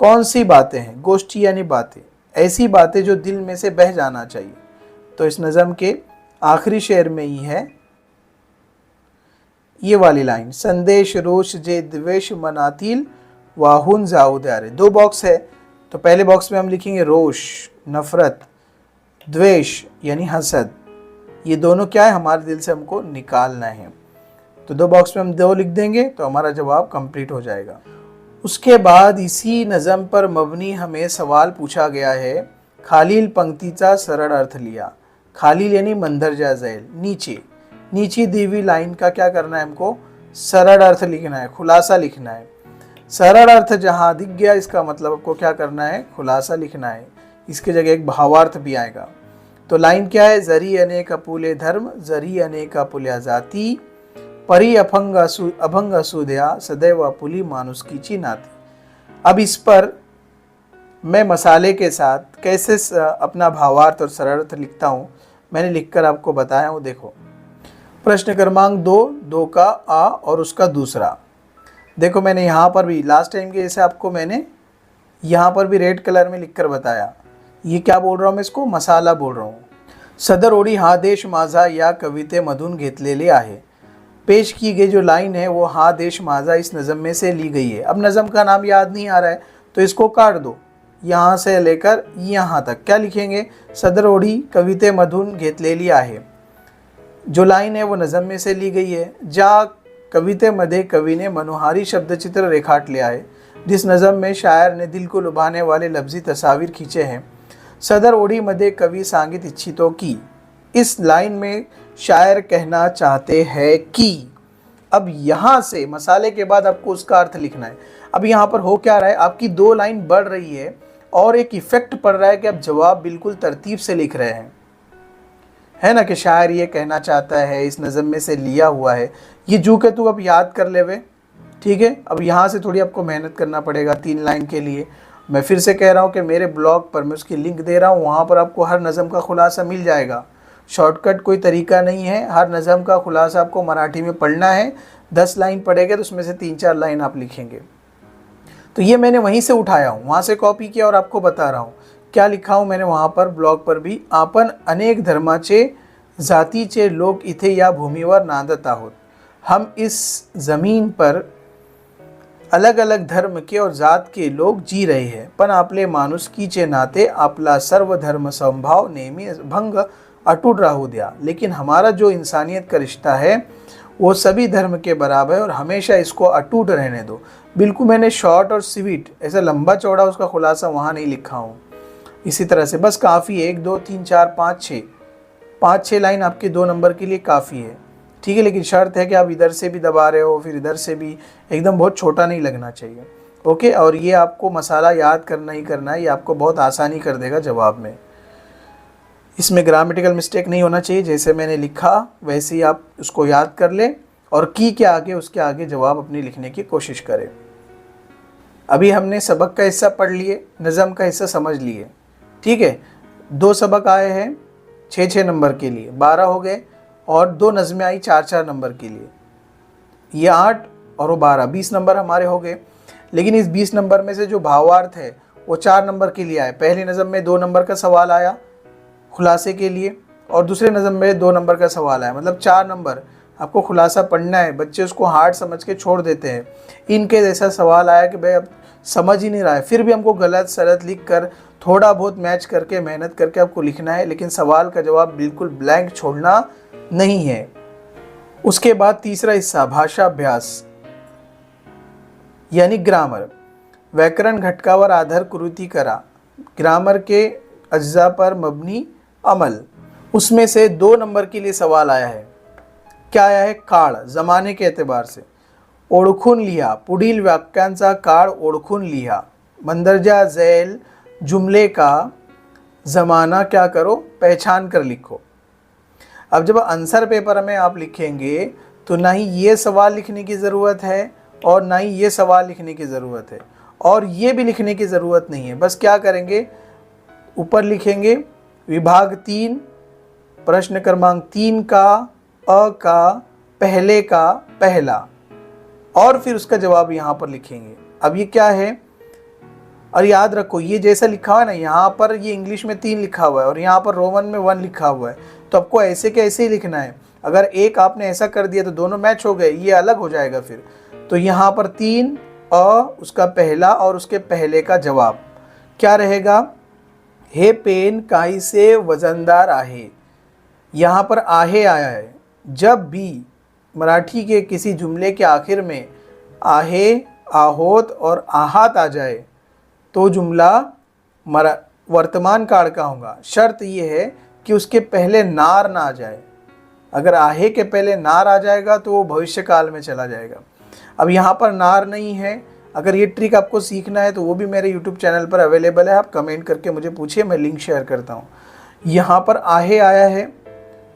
कौन सी बातें हैं? गोष्ठी यानी बातें, ऐसी बातें जो दिल में से बह जाना चाहिए. तो इस नज़म के आखिरी शेर में ही है ये वाली लाइन, संदेश रोष जे द्वेष मनातील वाहून जाऊ द्यारे. 2 बॉक्स है, तो पहले बॉक्स में हम लिखेंगे रोष, नफरत, द्वेष यानी हसद. ये दोनों क्या है, हमारे दिल से हमको निकालना है. तो 2 बॉक्स में हम 2 लिख देंगे तो हमारा जवाब कंप्लीट हो जाएगा. उसके बाद इसी नज़म पर मबनी हमें सवाल पूछा गया है, खालील पंक्तीचा सरळ अर्थ लिया. खालील यानी मंदरजा झैल, नीचे, नीचे दी हुई लाइन का क्या करना है, हमको सरल अर्थ लिखना है, खुलासा लिखना है. सरल अर्थ जहाँ दिख गया, इसका मतलब आपको क्या करना है, खुलासा लिखना है. इसके जगह एक भावार्थ भी आएगा. तो लाइन क्या है, जरी अनेक अपुले धर्म, जरी अनेक अपुल्या जाती, परी अभंग असू द्या, सदैव अपुली माणुसकीची नाती. अब इस पर मैं मसाले के साथ कैसे अपना भावार्थ और सरल अर्थ लिखता हूँ, मैंने लिखकर आपको बताया हूँ. देखो, प्रश्न क्रमांक 2 का आ और उसका दूसरा. देखो, मैंने यहाँ पर भी लास्ट टाइम के जैसे आपको मैंने यहाँ पर भी रेड कलर में लिखकर बताया. ये क्या बोल रहा हूँ मैं, इसको मसाला बोल रहा हूँ. सदर ओळी हा देश माझा या कवितेमधून घेतलेली आहे. पेश की गई जो लाइन है वो हा देश माझा इस नज़म में से ली गई है. अब नज़म का नाम याद नहीं आ रहा है तो इसको काट दो, यहाँ से लेकर यहाँ तक क्या लिखेंगे, सदर ओळी कवितेमधून घेतलेली आहे. जो लाइन है वो नज़म में से ली गई है. ज्या कवितेमध्ये कवि ने मनोहारी शब्दचित्र रेखाटले आहे, जिस नज़म में शायर ने दिल को लुभाने वाले लफ्ज़ी तस्वीर खींचे हैं. सदर ओळीमध्ये कवि सांगित इच्छितो की, इस लाइन में शायर कहना चाहते हैं कि. अब यहाँ से मसाले के बाद आपको उसका अर्थ लिखना है. अब यहाँ पर हो क्या रहा है, आपकी 2 लाइन बढ़ रही है और एक इफेक्ट पड़ रहा है कि आप जवाब बिल्कुल तरतीब से लिख रहे हैं, है ना, कि शायर ये कहना चाहता है, इस नज़म में से लिया हुआ है. ये जू के तू अब याद कर ले वे, ठीक है. अब यहाँ से थोड़ी आपको मेहनत करना पड़ेगा 3 लाइन के लिए. मैं फिर से कह रहा हूँ कि मेरे ब्लॉग पर मैं उसकी लिंक दे रहा हूँ, वहाँ पर आपको हर नज़म का खुलासा मिल जाएगा. शॉर्टकट कोई तरीका नहीं है, हर नज़म का खुलासा आपको मराठी में पढ़ना है. 10 लाइन पढ़ेंगे तो उसमें से 3-4 लाइन आप लिखेंगे. तो ये मैंने वहीं से उठाया हूँ, वहाँ से कॉपी किया और आपको बता रहा हूँ क्या लिखा हूँ मैंने वहाँ पर ब्लॉग पर भी. आपण अनेक धर्माचे जातीचे लोक इथे या भूमीवर नांदत आहोत. हम इस ज़मीन पर अलग अलग धर्म के और जात के लोग जी रहे हैं, पण आपले माणुसकीचे नाते आपला सर्व धर्म समभाव नेहमी भंग अटूट राहू द्या। लेकिन हमारा जो इंसानियत का रिश्ता है वो सभी धर्म के बराबर है और हमेशा इसको अटूट रहने दो। बिल्कुल मैंने शॉर्ट और स्वीट, ऐसा लंबा चौड़ा उसका खुलासा वहाँ नहीं लिखा हूँ। इसी तरह से बस काफ़ी है, 1 2 3 4 5 6 लाइन आपके 2 नंबर के लिए काफ़ी है, ठीक है। लेकिन शर्त है कि आप इधर से भी दबा रहे हो, फिर इधर से भी, एकदम बहुत छोटा नहीं लगना चाहिए, ओके। और ये आपको मसाला याद करना ही करना है, ये आपको बहुत आसानी कर देगा जवाब में। इसमें ग्रामेटिकल मिस्टेक नहीं होना चाहिए, जैसे मैंने लिखा वैसे ही आप उसको याद कर लें और की के आगे उसके आगे जवाब अपनी लिखने की कोशिश करें। अभी हमने सबक का हिस्सा पढ़ लिए, नज़म का हिस्सा समझ लिए, ठीक है। 2 सबक आए हैं 6 नंबर के लिए, 12 हो गए, और 2 नज़में आई 4 नंबर के लिए, ये 8 और वो 12, 20 नंबर हमारे हो गए। लेकिन इस 20 नंबर में से जो भावार्थ है वो 4 नंबर के लिए आए। पहली नज़म में 2 नंबर का सवाल आया खुलासे के लिए, और दूसरे नज़म में 2 नंबर का सवाल आया, मतलब 4 नंबर आपको खुलासा पढ़ना है। बच्चे उसको हार्ड समझ के छोड़ देते हैं। इनके जैसा सवाल आया कि भाई अब समझ ही नहीं रहा है, फिर भी हमको गलत सलत लिख कर थोड़ा बहुत मैच करके मेहनत करके आपको लिखना है, लेकिन सवाल का जवाब बिल्कुल ब्लैंक छोड़ना नहीं है। उसके बाद तीसरा हिस्सा भाषा अभ्यास यानी ग्रामर। व्याकरण घटकावर आधार कृती करा, ग्रामर के अज्जा पर मबनी अमल। उसमें से 2 नंबर के लिए सवाल आया है। क्या आया है? काळ, जमाने के एतबार से। ओळखून लिहा, पुढील वाक्यांचा काळ ओळखून लिहा। मंदरजा झैल जुमले का ज़माना क्या करो, पहचान कर लिखो। अब जब आंसर पेपर में आप लिखेंगे तो ना ही ये सवाल लिखने की ज़रूरत है और ना ही ये सवाल लिखने की ज़रूरत है और ये भी लिखने की ज़रूरत नहीं है। बस क्या करेंगे, ऊपर लिखेंगे विभाग 3 प्रश्न क्रमांक 3 का अ का पहले का पहला, और फिर उसका जवाब यहाँ पर लिखेंगे। अब ये क्या है, और याद रखो ये जैसा लिखा हुआ है ना, यहाँ पर ये इंग्लिश में 3 लिखा हुआ है और यहाँ पर रोमन में 1 लिखा हुआ है, तो आपको ऐसे के ऐसे ही लिखना है। अगर एक आपने ऐसा कर दिया तो दोनों मैच हो गए, ये अलग हो जाएगा फिर। तो यहाँ पर 3 अ उसका पहला और उसके पहले का जवाब क्या रहेगा, हे पेन काही से वजनदार आहे। यहाँ पर आहे आया है। जब भी मराठी के किसी जुमले के आखिर में आहे, आहोत और आहात आ जाए तो जुमला वर्तमान काल का होगा। शर्त ये है कि उसके पहले नार ना आ जाए। अगर आहे के पहले नार आ जाएगा तो वो भविष्य काल में चला जाएगा। अब यहाँ पर नार नहीं है। अगर ये ट्रिक आपको सीखना है तो वो भी मेरे YouTube चैनल पर अवेलेबल है, आप कमेंट करके मुझे पूछिए, मैं लिंक शेयर करता हूँ। यहाँ पर आहे आया है,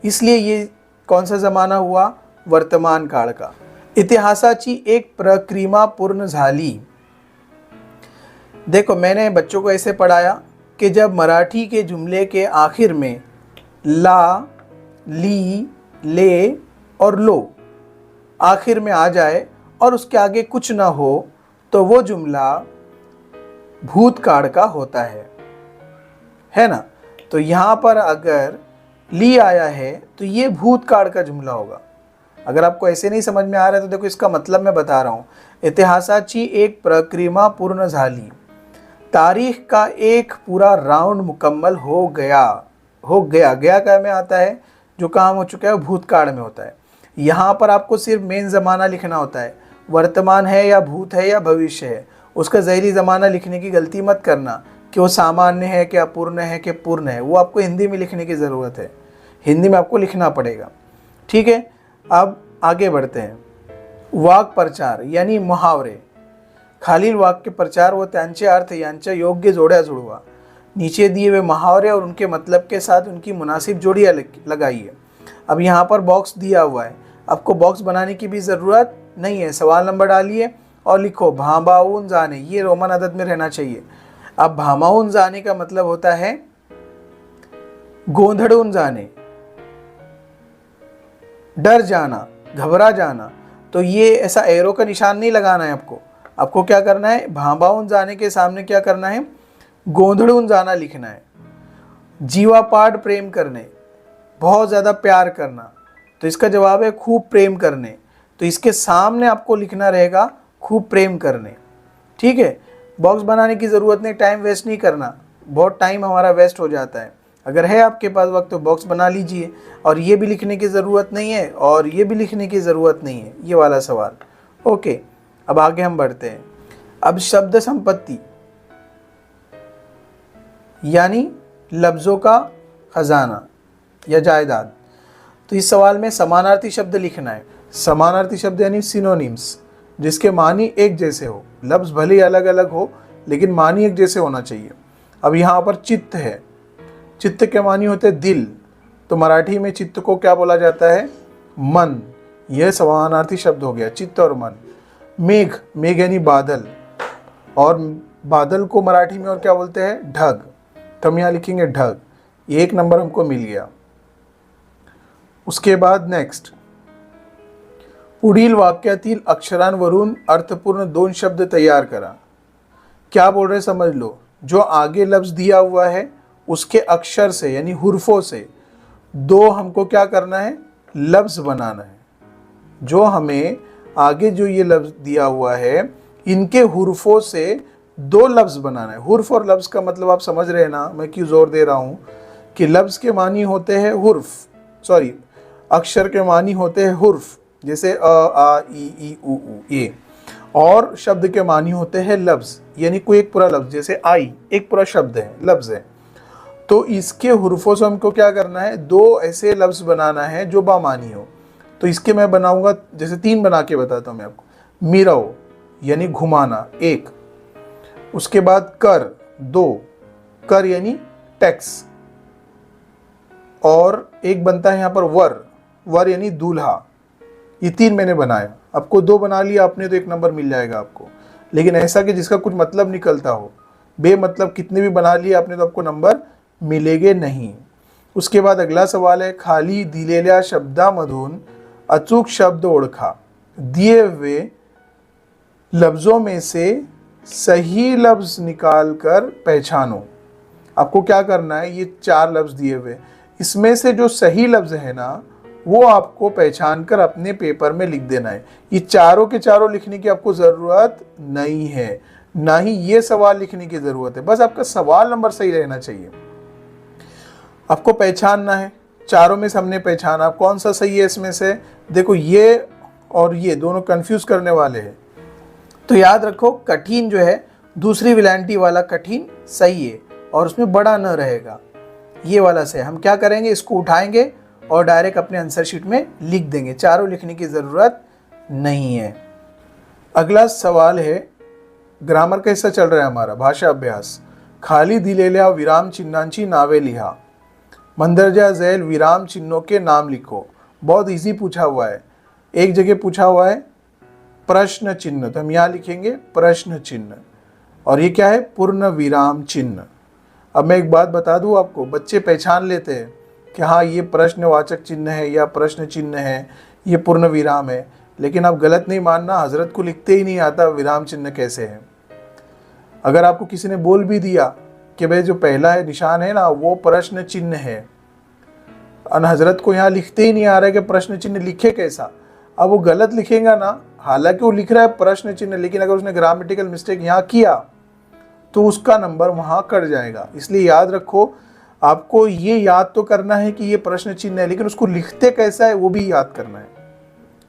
इसलिए ये कौन सा ज़माना हुआ, वर्तमान काळ का। इतिहासाची एक प्रक्रिया पूर्ण झाली। देखो मैंने बच्चों को ऐसे पढ़ाया कि जब मराठी के जुमले के आखिर में ला, ली, ले और लो आखिर में आ जाए और उसके आगे कुछ ना हो तो वो जुमला भूतकाल का होता है ना। तो यहाँ पर अगर ली आया है तो ये भूतकाल का जुमला होगा। अगर आपको ऐसे नहीं समझ में आ रहा है तो देखो इसका मतलब मैं बता रहा हूँ। इतिहासाची एक प्रक्रिया पूर्ण झाली, तारीख का एक पूरा राउंड मुकम्मल हो गया। गया क्या में आता है, जो काम हो चुका है वो भूतकाल में होता है। यहाँ पर आपको सिर्फ मेन ज़माना लिखना होता है, वर्तमान है या भूत है या भविष्य है। उसका ज़हरी ज़माना लिखने की गलती मत करना कि वो सामान्य है क्या पूर्ण है कि पूर्ण है, वो आपको हिंदी में लिखने की ज़रूरत है, हिंदी में आपको लिखना पड़ेगा, ठीक है। अब आगे बढ़ते हैं। वाक्य प्रचार यानी मुहावरे। खालील वाक्य प्रचार व त्यांचे अर्थ यांच्या योग्य जोड्या जुड़वा। नीचे दिए हुए मुहावरे और उनके मतलब के साथ उनकी मुनासिब जोड़ियाँ लगाइए। अब यहाँ पर बॉक्स दिया हुआ है, आपको बॉक्स बनाने की भी ज़रूरत नहीं है। सवाल नंबर डालिए और लिखो भांबाऊन जाने, ये रोमन अदद में रहना चाहिए। अब भांबाऊन जाने का मतलब होता है गोंधड़ून जाने, डर जाना, घबरा जाना। तो ये ऐसा एरो का निशान नहीं लगाना है आपको क्या करना है, भांबाऊन जाने के सामने क्या करना है, गोंधड़ून जाना लिखना है। जीवापाड प्रेम करने, बहुत ज़्यादा प्यार करना, तो इसका जवाब है खूब प्रेम करने। तो इसके सामने आपको लिखना रहेगा खूब प्रेम करने। ठीक है, बॉक्स बनाने की ज़रूरत नहीं, टाइम वेस्ट नहीं करना, बहुत टाइम हमारा वेस्ट हो जाता है। अगर है आपके पास वक्त तो बॉक्स बना लीजिए, और ये भी लिखने की ज़रूरत नहीं है और ये भी लिखने की ज़रूरत नहीं है, ये वाला सवाल। ओके, अब आगे हम बढ़ते हैं। अब शब्द संपत्ति यानी लफ्ज़ों का खजाना या जायदाद। तो इस सवाल में समानार्थी शब्द लिखना है। समानार्थी शब्द यानी सिनोनिम्स, जिसके मानी एक जैसे हो, लफ्ज़ भले ही अलग अलग हो लेकिन मानी एक जैसे होना चाहिए। अब यहाँ पर चित्त है, चित्त के मानी होते हैं दिल, तो मराठी में चित्त को क्या बोला जाता है? मन। यह समानार्थी शब्द हो गया, चित्त और मन। मेघ, मेघ यानी बादल, और बादल को मराठी में और क्या बोलते हैं? ढग। तो हम यहाँ लिखेंगे ढग, ये 1 नंबर हमको मिल गया। उसके बाद नेक्स्ट, पुढील वाक्यातील अक्षरांवरून अर्थपूर्ण 2 शब्द तैयार करा। क्या बोल रहे समझ लो, जो आगे लफ्ज़ दिया हुआ है उसके अक्षर से यानी हुर्फों से 2 हमको क्या करना है? लफ्ज़ बनाना है। जो हमें आगे जो ये लफ्ज़ दिया हुआ है इनके हुर्फों से 2 लफ्ज़ बनाना है। हुर्फ और लफ्ज़ का मतलब आप समझ रहे हैं ना, मैं क्यों जोर दे रहा हूँ कि लफ्ज़ के मानी होते हैं हुर्फ, सॉरी अक्षर के मानी होते हैं हुर्फ, जैसे अ आ ई उ ये, और शब्द के मानी होते हैं लफ्ज़, यानी कोई एक पूरा लफ्ज़, जैसे आई एक पूरा शब्द है, लफ्ज़ है। तो इसके हुर्फों से हमको क्या करना है? 2 ऐसे लफ्ज़ बनाना है जो बामानी हो। तो इसके मैं बनाऊंगा, जैसे 3 बना के बताता हूँ मैं आपको। मिरव यानी घुमाना, 1। उसके बाद कर, 2। कर यानी टैक्स, और एक बनता है यहाँ पर वर, वर यानी दूल्हा। ये 3 मैंने बनाया, आपको 2 बना लिया आपने तो 1 नंबर मिल जाएगा आपको। लेकिन ऐसा कि जिसका कुछ मतलब निकलता हो, बेमतलब कितने भी बना लिए आपने तो आपको नंबर मिलेंगे नहीं। उसके बाद अगला सवाल है, खाली दिलेल्या शब्दामधून अचूक शब्द ओळखा। दिए हुए लफ्ज़ों में से सही लफ्ज़ निकाल कर पहचानो। आपको क्या करना है? ये 4 लफ्ज़ दिए हुए, इसमें से जो सही लफ्ज़ है ना वो आपको पहचान कर अपने पेपर में लिख देना है। ये चारों के चारों लिखने की आपको ज़रूरत नहीं है, ना ही ये सवाल लिखने की ज़रूरत है, बस आपका सवाल नंबर सही रहना चाहिए। आपको पहचानना है, चारों में से हमने पहचाना, कौन सा सही है इसमें से? देखो ये और ये दोनों कंफ्यूज करने वाले हैं, तो याद रखो कठिन जो है दूसरी विलांटी वाला कठिन सही है और उसमें बड़ा न रहेगा, ये वाला से। हम क्या करेंगे? इसको उठाएंगे और डायरेक्ट अपने आंसर शीट में लिख देंगे, चारों लिखने की ज़रूरत नहीं है। अगला सवाल है, ग्रामर का हिस्सा चल रहा है हमारा, भाषा अभ्यास। खाली दिलेल्या विराम चिन्हांची नावे लिहा। मंदरजा झैल विराम चिन्हों के नाम लिखो। बहुत इजी पूछा हुआ है, एक जगह पूछा हुआ है प्रश्न चिन्ह, तो हम यहाँ लिखेंगे प्रश्न चिन्ह, और ये क्या है? पूर्ण विराम चिन्ह। अब मैं एक बात बता दूँ आपको, बच्चे पहचान लेते हैं कि हाँ ये प्रश्नवाचक चिन्ह है या प्रश्न चिन्ह है, ये पूर्ण विराम है, लेकिन आप गलत नहीं मानना, हजरत को लिखते ही नहीं आता विराम चिन्ह कैसे है। अगर आपको किसी ने बोल भी दिया कि भाई जो पहला है निशान है ना वो प्रश्न चिन्ह है, और हजरत को यहाँ लिखते ही नहीं आ रहा है कि प्रश्न चिन्ह लिखे कैसा, अब वो गलत लिखेगा ना, हालांकि वो लिख रहा है प्रश्न चिन्ह, लेकिन अगर उसने ग्रामेटिकल मिस्टेक यहाँ किया तो उसका नंबर वहाँ कट जाएगा। इसलिए याद रखो, आपको ये याद तो करना है कि ये प्रश्न चिन्ह है, लेकिन उसको लिखते कैसा है वो भी याद करना है।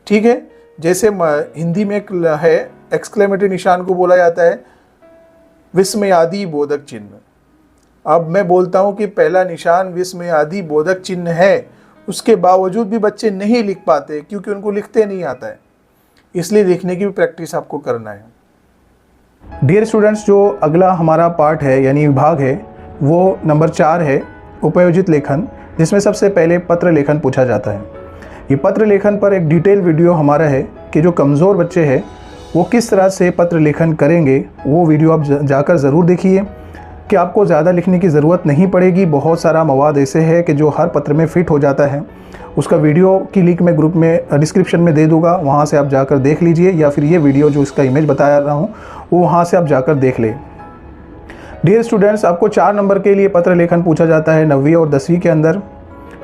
ठीक है, जैसे हिंदी में एक है एक्सक्लेमेटरी निशान को बोला जाता है विस्मयादि बोधक चिन्ह। अब मैं बोलता हूँ कि पहला निशान विस्मयादि बोधक चिन्ह है, उसके बावजूद भी बच्चे नहीं लिख पाते क्योंकि उनको लिखते नहीं आता है, इसलिए लिखने की भी प्रैक्टिस आपको करना है। डियर स्टूडेंट्स, जो अगला हमारा पार्ट है यानी विभाग है वो नंबर 4 है, उपयोजित लेखन, जिसमें सबसे पहले पत्र लेखन पूछा जाता है। ये पत्र लेखन पर एक डिटेल वीडियो हमारा है कि जो कमज़ोर बच्चे हैं वो किस तरह से पत्र लेखन करेंगे, वो वीडियो आप जाकर ज़रूर देखिए कि आपको ज़्यादा लिखने की ज़रूरत नहीं पड़ेगी। बहुत सारा मवाद ऐसे है कि जो हर पत्र में फ़िट हो जाता है। उसका वीडियो की लिंक मैं ग्रुप में डिस्क्रिप्शन में दे दूँगा, वहाँ से आप जाकर देख लीजिए, या फिर ये वीडियो जो इसका इमेज बता रहा हूँ वो वहाँ से आप जाकर देख लें। डियर स्टूडेंट्स, आपको 4 नंबर के लिए पत्र लेखन पूछा जाता है 9वीं और 10वीं के अंदर,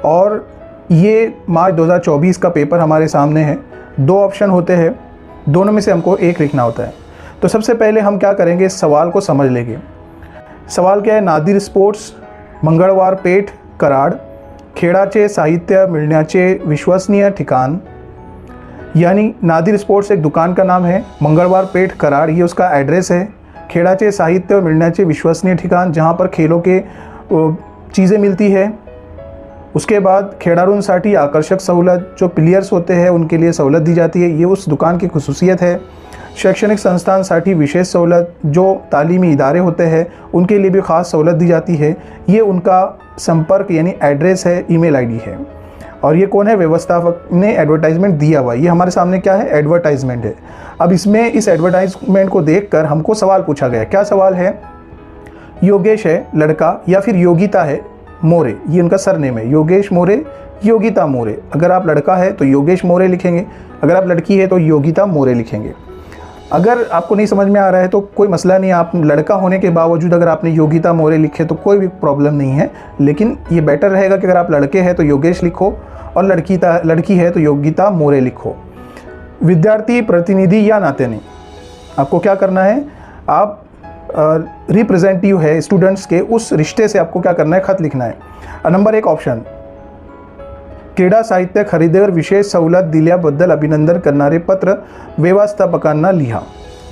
और ये मार्च 2024 का पेपर हमारे सामने है। दो ऑप्शन होते हैं, दोनों में से हमको एक लिखना होता है। तो सबसे पहले हम क्या करेंगे, इस सवाल को समझ लेंगे। सवाल क्या है, नादिर स्पोर्ट्स, मंगळवार पेठ, कराड, खेळाचे साहित्य मिळण्याचे विश्वसनीय ठिकाण। यानी नादिर स्पोर्ट्स एक दुकान का नाम है, मंगळवार पेठ कराड ये उसका एड्रेस है, खेळाचे साहित्य मिळण्याचे विश्वसनीय ठिकाण जहाँ पर खेलों के चीज़ें मिलती है। उसके बाद खेळाडूंसाठी आकर्षक सहूलत, जो प्लेयर्स होते हैं उनके लिए सहूलत दी जाती है, ये उस दुकान की खुसूसियत है। शैक्षणिक संस्थानसाठी विशेष सहूलत, जो तालीमी इदारे होते हैं उनके लिए भी ख़ास सहूलत दी जाती है। ये उनका संपर्क यानी एड्रेस है, ईमेल आईडी है। और ये कौन है, व्यवस्थापक ने एडवर्टाइजमेंट दिया हुआ है। ये हमारे सामने क्या है, एडवर्टाइजमेंट है। अब इसमें इस एडवर्टाइजमेंट को देखकर हमको सवाल पूछा गया। क्या सवाल है, योगेश है लड़का या फिर योगिता है मोरे, ये उनका सरनेम है, योगेश मोरे, योगिता मोरे। अगर आप लड़का है तो योगेश मोरे लिखेंगे, अगर आप लड़की है तो योगिता मोरे लिखेंगे। अगर आपको नहीं समझ में आ रहा है तो कोई मसला नहीं, आप लड़का होने के बावजूद अगर आपने योगिता मोरे लिखे तो कोई भी प्रॉब्लम नहीं है। लेकिन ये बेटर रहेगा कि अगर आप लड़के हैं तो योगेश लिखो और लड़की है तो योगिता मोरे लिखो। विद्यार्थी प्रतिनिधि या नाते नहीं, आपको क्या करना है, आप रिप्रेजेंटेटिव है स्टूडेंट्स के, उस रिश्ते से आपको क्या करना है, खत लिखना है। नंबर 1 ऑप्शन, क्रीडा साहित्य खरेदीवर विशेष सवलत दिल्याबद्दल अभिनंदन करणारे पत्र व्यवस्थापकांना लिहा।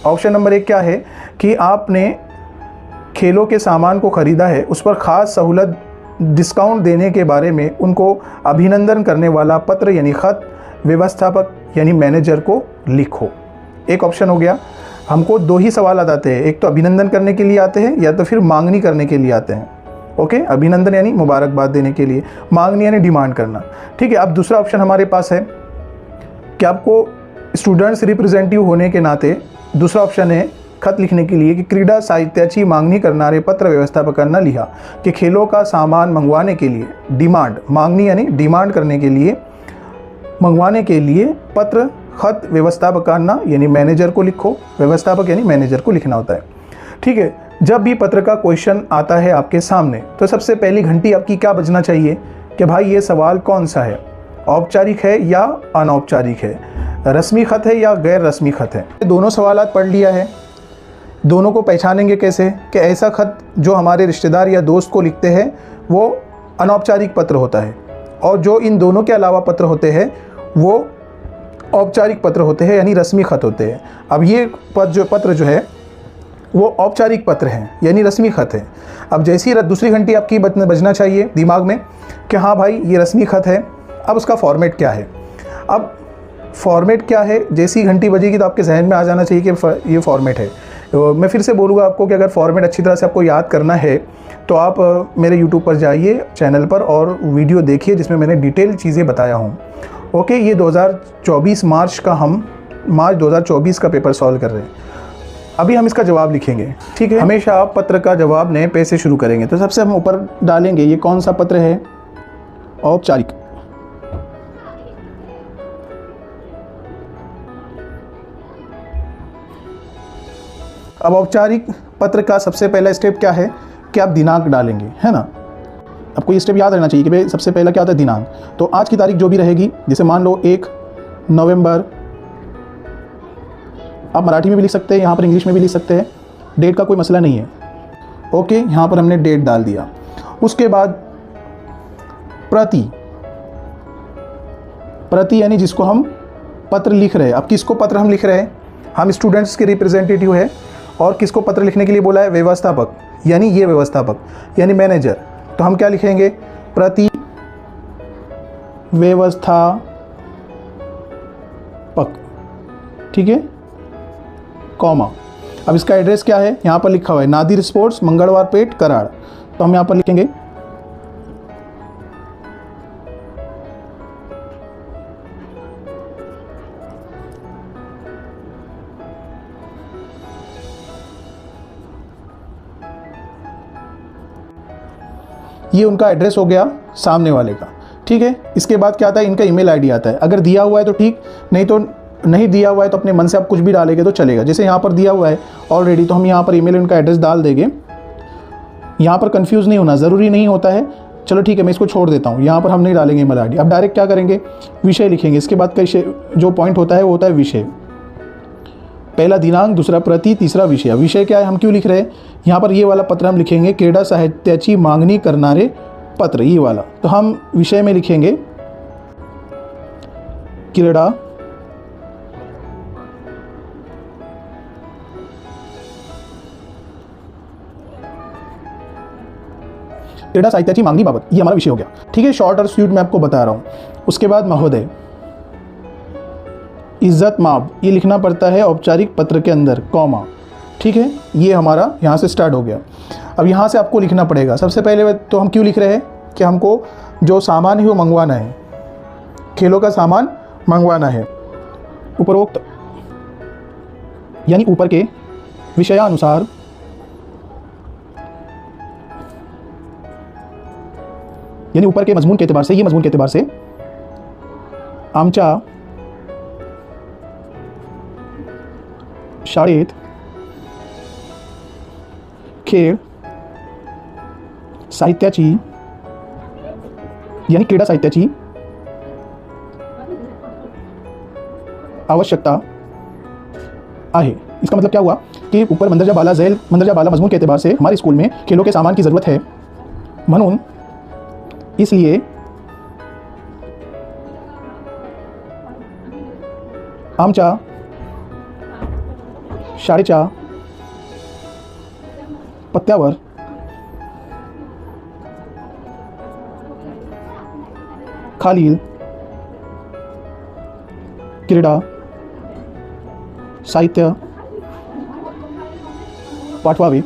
ऑप्शन नंबर 1 क्या है कि आपने खेलों के सामान को खरीदा है, उस पर ख़ास सहूलत डिस्काउंट देने के बारे में उनको अभिनंदन करने वाला पत्र यानी खत व्यवस्थापक यानी मैनेजर को लिखो। एक ऑप्शन हो गया। हमको 2 ही सवाल आते हैं, एक तो अभिनंदन करने के लिए आते हैं या तो फिर मांगनी करने के लिए आते हैं। ओके, अभिनंदन यानी मुबारकबाद देने के लिए, मांगनी यानी डिमांड करना। ठीक है, अब दूसरा ऑप्शन हमारे पास है कि आपको स्टूडेंट्स रिप्रेजेंटेटिव होने के नाते दूसरा ऑप्शन है खत लिखने के लिए कि क्रीडा साहित्याची मागणी करणारे पत्र व्यवस्थापकांना लिहा, कि खेलों का सामान मंगवाने के लिए डिमांड, मांगनी यानी डिमांड करने के लिए, मंगवाने के लिए पत्र खत व्यवस्थापकांना यानी मैनेजर को लिखो। व्यवस्थापक यानी मैनेजर को लिखना होता है। ठीक है, जब भी पत्र का क्वेश्चन आता है आपके सामने तो सबसे पहली घंटी आपकी क्या बजना चाहिए कि भाई ये सवाल कौन सा है, औपचारिक है या अनौपचारिक है, रस्मी खत है या गैर रस्मी खत है। दोनों सवालात पढ़ लिया है, दोनों को पहचानेंगे कैसे कि ऐसा खत जो हमारे रिश्तेदार या दोस्त को लिखते हैं वो अनौपचारिक पत्र होता है, और जो इन दोनों के अलावा पत्र होते हैं वो औपचारिक पत्र होते हैं यानी रस्मी खत होते हैं। अब ये पत्र जो है वो औपचारिक पत्र हैं यानी रस्मी खत है। अब जैसी दूसरी घंटी आपकी बजना चाहिए दिमाग में कि हाँ भाई ये रस्मी खत है। अब उसका फॉर्मेट क्या है, अब फॉर्मेट क्या है, जैसी घंटी बजेगी तो आपके जहन में आ जाना चाहिए कि ये फॉर्मेट है। मैं फिर से बोलूँगा आपको कि अगर फॉर्मेट अच्छी तरह से आपको याद करना है तो आप मेरे यूट्यूब पर जाइए चैनल पर और वीडियो देखिए जिसमें मैंने डिटेल चीज़ें बताया हूँ। ओके, ये 2024 मार्च 2024 का पेपर सॉल्व कर रहे हैं। अभी हम इसका जवाब लिखेंगे। ठीक है, हमेशा आप पत्र का जवाब नए पे से शुरू करेंगे। तो सबसे हम ऊपर डालेंगे ये कौन सा पत्र है, औपचारिक। अब औपचारिक पत्र का सबसे पहला स्टेप क्या है कि आप दिनांक डालेंगे, है ना। आपको ये स्टेप याद रहना चाहिए कि भाई सबसे पहला क्या होता है, दिनांक। तो आज की तारीख जो भी रहेगी, जैसे मान लो 1 नवंबर, आप मराठी में भी लिख सकते हैं, यहाँ पर इंग्लिश में भी लिख सकते हैं, डेट का कोई मसला नहीं है। ओके, यहाँ पर हमने डेट डाल दिया। उसके बाद प्रति यानी जिसको हम पत्र लिख रहे हैं। अब किसको पत्र हम लिख रहे हैं, हम स्टूडेंट्स के रिप्रेजेंटेटिव है, और किसको पत्र लिखने के लिए बोला है, व्यवस्थापक यानी ये व्यवस्थापक यानी मैनेजर। तो हम क्या लिखेंगे, प्रति व्यवस्थापक। ठीक है, कॉमा। अब इसका एड्रेस क्या है, यहाँ पर लिखा हुआ है नादिर स्पोर्ट्स, मंगळवार पेठ, कराड़। तो हम यहाँ पर लिखेंगे ये उनका एड्रेस हो गया सामने वाले का। ठीक है, इसके बाद क्या आता है, इनका ईमेल आईडी आता है। अगर दिया हुआ है तो ठीक, नहीं तो नहीं दिया हुआ है तो अपने मन से आप कुछ भी डालेंगे तो चलेगा। जैसे यहाँ पर दिया हुआ है ऑलरेडी, तो हम यहाँ पर ईमेल उनका एड्रेस डाल देंगे। यहाँ पर कंफ्यूज नहीं होना, ज़रूरी नहीं होता है चलो ठीक है, मैं इसको छोड़ देता हूँ, यहाँ पर हम नहीं डालेंगे ईमेल आईडी। अब डायरेक्ट क्या करेंगे, विषय लिखेंगे। इसके बाद का जो पॉइंट होता है वो होता है विषय। पहला दिनांक, दूसरा प्रति, तीसरा विषय। विषय क्या है, हम क्यों लिख रहे हैं, यहाँ पर ये वाला पत्र हम लिखेंगे, क्रीडा साहित्याची मागणी करणारे पत्र, ये वाला। तो हम विषय में लिखेंगे क्रीडा साहित्याची मागणी बाबत, ये हमारा विषय हो गया। ठीक है, शॉर्ट और स्वीट मैं आपको बता रहा हूँ। उसके बाद महोदय, इज्जत माब, ये लिखना पड़ता है औपचारिक पत्र के अंदर, कॉमा। ठीक है, ये हमारा यहाँ से स्टार्ट हो गया। अब यहाँ से आपको लिखना पड़ेगा। सबसे पहले तो हम क्यों लिख रहे हैं कि हमको जो सामान है वो मंगवाना है, खेलों का सामान मंगवाना है। उपरोक्त यानी ऊपर के विषयानुसार यानी ऊपर के मजमून के एतबार से, ये मजमून के एतबार से आमच्या शाळेत खेळ साहित्याची यानी क्रीडा साहित्याची आवश्यकता आहे। इसका मतलब क्या हुआ कि ऊपर मंदरजा बाला झैल मंदरजा बाला मजमून के एतबार से हमारे स्कूल में खेलों के सामान की ज़रूरत है, म्हणून इसलिए आमच्या शाळेच्या पत्त्यावर खालील क्रीडा साहित्य पाठवावे।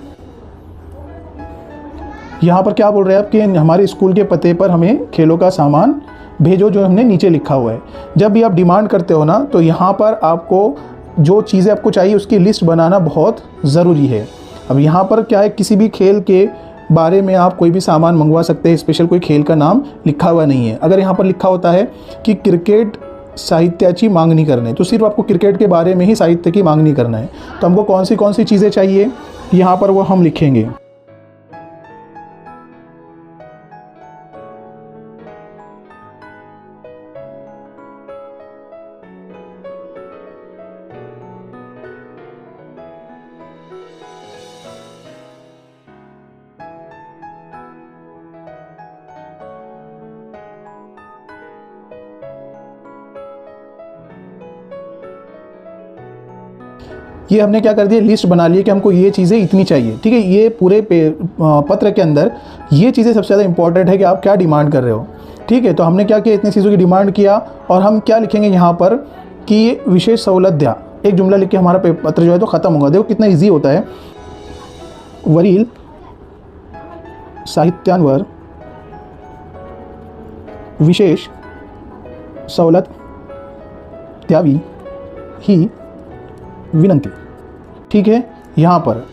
यहाँ पर क्या बोल रहे हैं आप कि हमारे स्कूल के पते पर हमें खेलों का सामान भेजो, जो हमने नीचे लिखा हुआ है। जब भी आप डिमांड करते हो ना, तो यहाँ पर आपको जो चीज़ें आपको चाहिए उसकी लिस्ट बनाना बहुत ज़रूरी है। अब यहाँ पर क्या है, किसी भी खेल के बारे में आप कोई भी सामान मंगवा सकते हैं, स्पेशल कोई खेल का नाम लिखा हुआ नहीं है। अगर यहाँ पर लिखा होता है कि क्रिकेट साहित्याची मांगनी करने, तो सिर्फ आपको क्रिकेट के बारे में ही साहित्य की मांगनी करना है। तो हमको कौन सी चीज़ें चाहिए, यहाँ पर वो हम लिखेंगे। ये हमने क्या कर दिया, लिस्ट बना ली कि हमको ये चीज़ें इतनी चाहिए। ठीक है, ये पूरे पत्र के अंदर ये चीज़ें सबसे ज़्यादा इंपॉर्टेंट है कि आप क्या डिमांड कर रहे हो। ठीक है, तो हमने क्या किया, इतनी चीज़ों की डिमांड किया। और हम क्या लिखेंगे यहाँ पर कि विशेष सहूलत द्या, एक जुमला लिख के हमारा पत्र जो है तो ख़त्म होगा। देखो कितना ईजी होता है। वरील साहित्यांवर विशेष सवलत द्यावी ही विनंती। ठीक है, यहाँ पर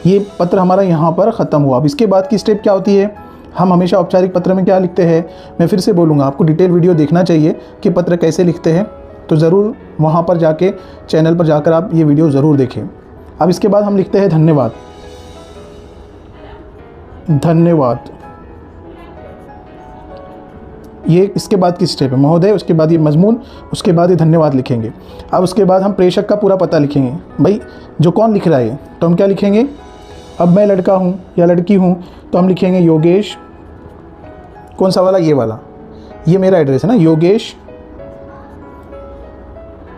ये पत्र हमारा यहाँ पर ख़त्म हुआ। अब इसके बाद की स्टेप क्या होती है, हम हमेशा औपचारिक पत्र में क्या लिखते हैं, मैं फिर से बोलूँगा, आपको डिटेल वीडियो देखना चाहिए कि पत्र कैसे लिखते हैं। तो ज़रूर वहाँ पर जाके चैनल पर जाकर आप ये वीडियो ज़रूर देखें। अब इसके बाद हम लिखते हैं धन्यवाद। धन्यवाद, ये इसके बाद की स्टेप है महोदय। उसके बाद ये मजमून, उसके बाद ये धन्यवाद लिखेंगे। अब उसके बाद हम प्रेषक का पूरा पता लिखेंगे। भाई जो कौन लिख रहा है, तो हम क्या लिखेंगे, अब मैं लड़का हूँ या लड़की हूँ, तो हम लिखेंगे योगेश, कौन सा वाला, ये वाला, ये मेरा एड्रेस है ना, योगेश,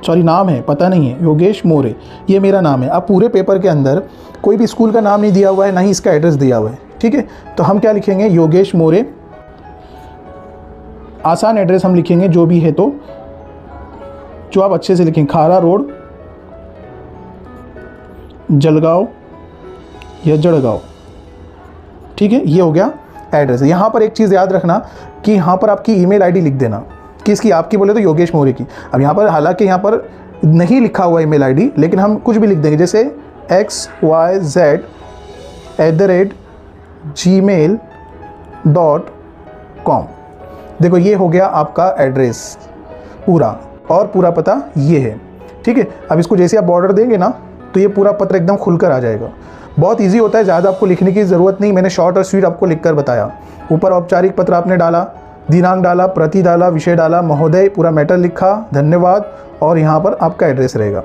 सॉरी नाम है, पता नहीं है, योगेश मोरे, ये मेरा नाम है। अब पूरे पेपर के अंदर कोई भी स्कूल का नाम नहीं दिया हुआ है, ना ही इसका एड्रेस दिया हुआ है। ठीक है, तो हम क्या लिखेंगे, योगेश मोरे। आसान एड्रेस हम लिखेंगे जो भी है, तो जो आप अच्छे से लिखेंगे, खारा रोड, जलगांव या जड़गांव। ठीक है, ये हो गया एड्रेस। यहाँ पर एक चीज़ याद रखना कि यहाँ पर आपकी ईमेल आईडी लिख देना, किसकी, आपकी बोले तो योगेश मौर्य की। अब यहाँ पर हालांकि यहाँ पर नहीं लिखा हुआ ईमेल आईडी, लेकिन हम कुछ भी लिख देंगे, जैसे xyz@gmail.com। देखो ये हो गया आपका एड्रेस पूरा, और पूरा पता ये है। ठीक है, अब इसको जैसे आप बॉर्डर देंगे ना, तो ये पूरा पत्र एकदम खुलकर आ जाएगा। बहुत इजी होता है, ज़्यादा आपको लिखने की ज़रूरत नहीं, मैंने शॉर्ट और स्वीट आपको लिखकर बताया। ऊपर औपचारिक पत्र आपने डाला, दिनांक डाला, प्रति डाला, विषय डाला, महोदय, पूरा मैटर लिखा, धन्यवाद, और यहाँ पर आपका एड्रेस रहेगा।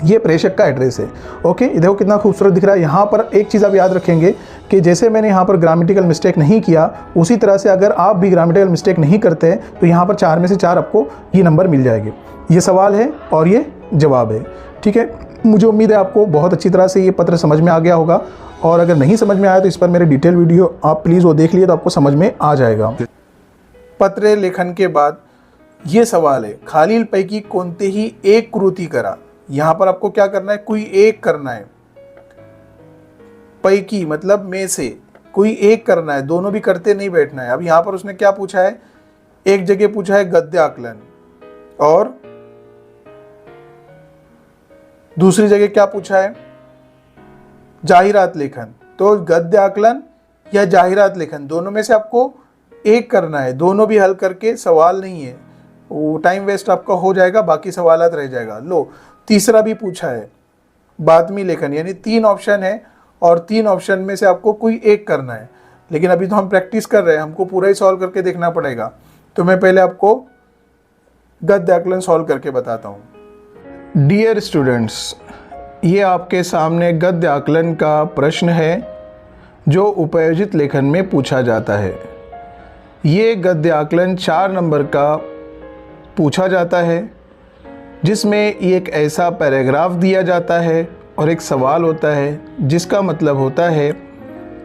ये प्रेषक का एड्रेस है। ओके, देखो कितना खूबसूरत दिख रहा है। यहाँ पर एक चीज़ आप याद रखेंगे कि जैसे मैंने यहाँ पर ग्रामेटिकल मिस्टेक नहीं किया, उसी तरह से अगर आप भी ग्रामेटिकल मिस्टेक नहीं करते हैं तो यहाँ पर 4 में से 4 आपको ये नंबर मिल जाएंगे। ये सवाल है और ये जवाब है। ठीक है, मुझे उम्मीद है आपको बहुत अच्छी तरह से ये पत्र समझ में आ गया होगा, और अगर नहीं समझ में आया तो इस पर मेरे डिटेल वीडियो आप प्लीज़ वो देख लिए तो आपको समझ में आ जाएगा। पत्र लेखन के बाद ये सवाल है, खालीलपैकी कोणतेही एक कृती करा। यहाँ पर आपको क्या करना है, कोई एक करना है। पैकी मतलब में से कोई एक करना है, दोनों भी करते नहीं बैठना है। अब यहाँ पर उसने क्या पूछा है, एक जगह पूछा है गद्य आकलन, और दूसरी जगह क्या पूछा है, जाहिरात लेखन। तो गद्य आकलन या जाहिरात लेखन, दोनों में से आपको एक करना है। दोनों भी हल करके सवाल नहीं है, वो टाइम वेस्ट आपका हो जाएगा, बाकी सवालात रह जाएगा। लो, तीसरा भी पूछा है बातमी लेखन, यानी 3 ऑप्शन है और 3 ऑप्शन में से आपको कोई एक करना है। लेकिन अभी तो हम प्रैक्टिस कर रहे हैं, हमको पूरा ही सॉल्व करके देखना पड़ेगा। तो मैं पहले आपको गद्य आकलन सॉल्व करके बताता हूँ। डियर स्टूडेंट्स, ये आपके सामने गद्य आकलन का प्रश्न है जो उपयोजित लेखन में पूछा जाता है। ये गद्य आकलन 4 नंबर का पूछा जाता है, जिसमें एक ऐसा पैराग्राफ दिया जाता है और एक सवाल होता है, जिसका मतलब होता है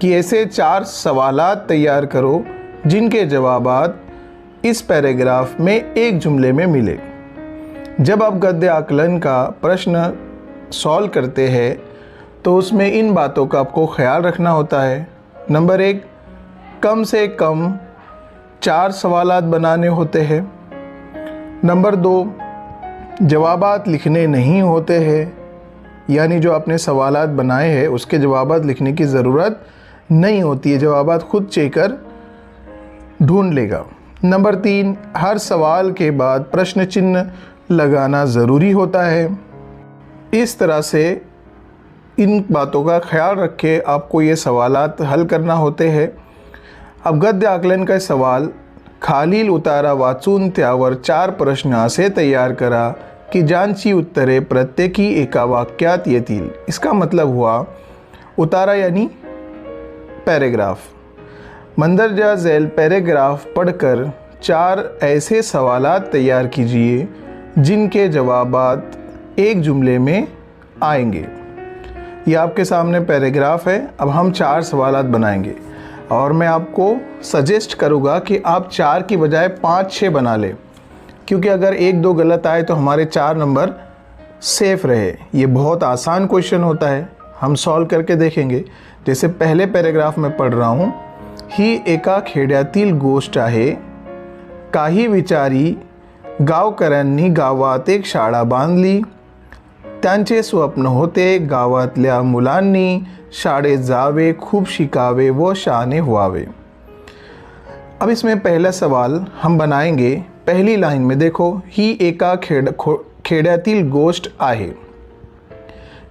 कि ऐसे 4 सवालात तैयार करो जिनके जवाबात इस पैराग्राफ में एक जुमले में मिले। जब आप गद्य आकलन का प्रश्न सॉल्व करते हैं तो उसमें इन बातों का आपको ख्याल रखना होता है। नंबर 1, कम से कम 4 सवालात बनाने होते हैं। नंबर 2, जवाबात लिखने नहीं होते हैं, यानी जो आपने सवालात बनाए हैं उसके जवाबात लिखने की ज़रूरत नहीं होती है, जवाबात खुद चेकर ढूंढ लेगा। नंबर 3, हर सवाल के बाद प्रश्न चिन्ह लगाना ज़रूरी होता है। इस तरह से इन बातों का ख्याल रख के आपको ये सवालात हल करना होते हैं। अब गद्य आकलन का सवाल, खालील उतारा वाचून त्यावर 4 प्रश्न असे तयार करा की ज्यांची उत्तरे प्रत्येकी एका वाक्यात येतील। इसका मतलब हुआ, उतारा यानी पैराग्राफ, मंदरजा झैल पैराग्राफ पढ़कर 4 ऐसे सवालात तैयार कीजिए जिनके जवाबात एक जुमले में आएंगे। ये आपके सामने पैराग्राफ है। अब हम 4 सवालात बनाएंगे और मैं आपको सजेस्ट करूँगा कि आप 4 की बजाय 5-6 बना लें, क्योंकि अगर 1-2 गलत आए तो हमारे 4 नंबर सेफ रहे। ये बहुत आसान क्वेश्चन होता है, हम सॉल्व करके देखेंगे। जैसे पहले पैराग्राफ में पढ़ रहा हूँ, ही एका खेड्यातील गोष्ट आहे, काही विचारी गावकऱ्यांनी गावात एक शाळा बांधली, त्यांचे स्वप्न होते गावातल्या मुलांनी शाळेत जावे, खूप शिकावे व शहाणे व्हावे। अब इसमें पहला सवाल हम बनाएंगे। पहली लाइन में देखो, ही एका खेड्यातील गोष्ट आहे,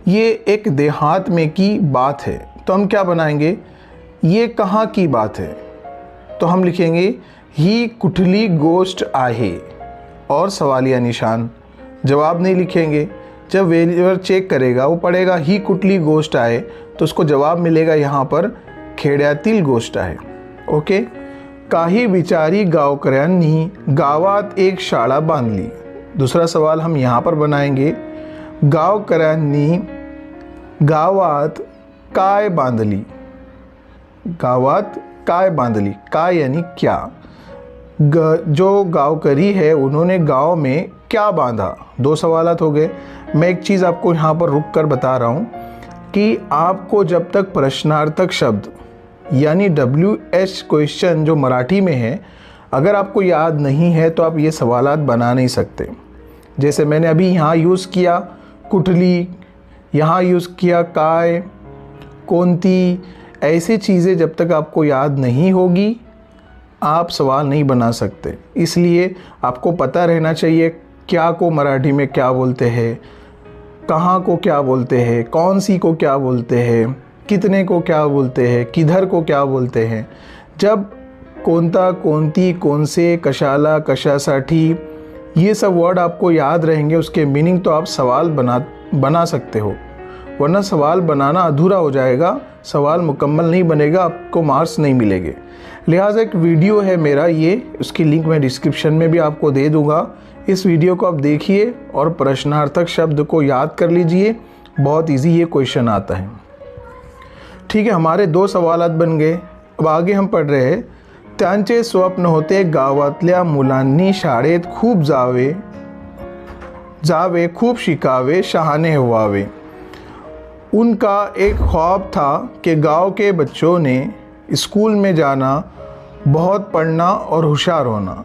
ये एक देहात में की बात है। तो हम क्या बनाएंगे, ये कहाँ की बात है, तो हम लिखेंगे ही कुठली गोष्ट आहे और सवालिया निशान। जवाब नहीं लिखेंगे, जब वेरीफायर चेक करेगा वो पढ़ेगा ही कुठली गोष्ट आहे तो उसको जवाब मिलेगा यहाँ पर खेड्यातील गोष्ट आहे। ओके, काही विचारी गावकऱ्यांनी गावात एक शाळा बांधली। दूसरा सवाल हम यहाँ पर बनाएंगे, गावकऱ्यांनी गावात काय बांधली, गावात काय बांधली, काय यानी क्या, जो गांवकरी है उन्होंने गांव में क्या बांधा। 2 सवालात हो गए। मैं एक चीज़ आपको यहाँ पर रुक कर बता रहा हूँ कि आपको जब तक प्रश्नार्थक शब्द यानी WH क्वेश्चन जो मराठी में है, अगर आपको याद नहीं है तो आप ये सवालात बना नहीं सकते। जैसे मैंने अभी यहाँ यूज़ किया कुठली, यहाँ यूज़ किया काय, कोंती, ऐसी चीज़ें जब तक आपको याद नहीं होगी आप सवाल नहीं बना सकते। इसलिए आपको पता रहना चाहिए क्या को मराठी में क्या बोलते हैं, कहाँ को क्या बोलते हैं, कौन सी को क्या बोलते हैं, कितने को क्या बोलते हैं, किधर को क्या बोलते हैं। जब कोणता, कोणती, कोणसे, कशाला, कशासाठी ये सब वर्ड आपको याद रहेंगे, उसके मीनिंग तो आप सवाल बना सकते हो, वरना सवाल बनाना अधूरा हो जाएगा, सवाल मुकम्मल नहीं बनेगा, आपको मार्क्स नहीं मिलेंगे। लिहाजा एक वीडियो है मेरा ये, उसकी लिंक मैं डिस्क्रिप्शन में भी आपको दे दूँगा। इस वीडियो को आप देखिए और प्रश्नार्थक शब्द को याद कर लीजिए, बहुत इजी ये क्वेश्चन आता है। ठीक है, हमारे 2 सवालात बन गए। अब आगे हम पढ़ रहे हैं। त्यांचे स्वप्न होते गावातल्या मुलांनी शाळेत खूप जावे खूप शिकावे शहाणे व्हावे। उनका एक ख्वाब था कि गांव के बच्चों ने स्कूल में जाना, बहुत पढ़ना और होशियार होना।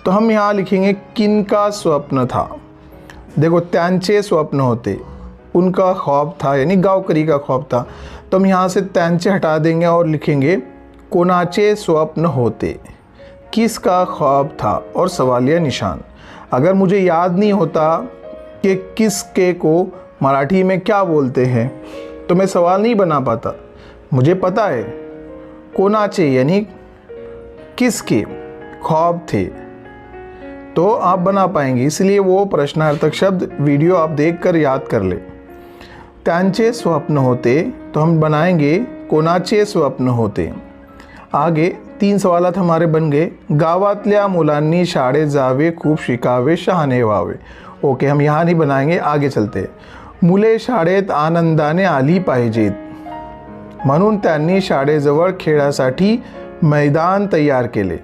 तो हम यहाँ लिखेंगे किनका स्वप्न था। देखो, त्यांचे स्वप्न होते, उनका ख्वाब था यानी गांवकरी का ख्वाब था, तो हम यहाँ से त्यांचे हटा देंगे और लिखेंगे कोणाचे स्वप्न होते, किसका ख्वाब था और सवालिया निशान। अगर मुझे याद नहीं होता कि किसके को मराठी में क्या बोलते हैं तो मैं सवाल नहीं बना पाता। मुझे पता है कोणाचे यानी किसके ख्वाब थे, तो आप बना पाएंगे। इसलिए वो प्रश्नार्थक शब्द वीडियो आप देखकर याद कर ले। त्यांचे स्वप्न होते तो हम बनाएंगे कोणाचे स्वप्न होते। आगे 3 सवालात हमारे बन गए। गावातल्या मुलांनी शाळेत जावे खूप शिकावे शहाणे व्हावे। ओके, हम यहाँ नहीं बनाएंगे, आगे चलते। मुले शाळेत आनंदाने आली पाहिजेत, म्हणून त्यांनी शाळेजवळ खेळासाठी मैदान तैयार केले।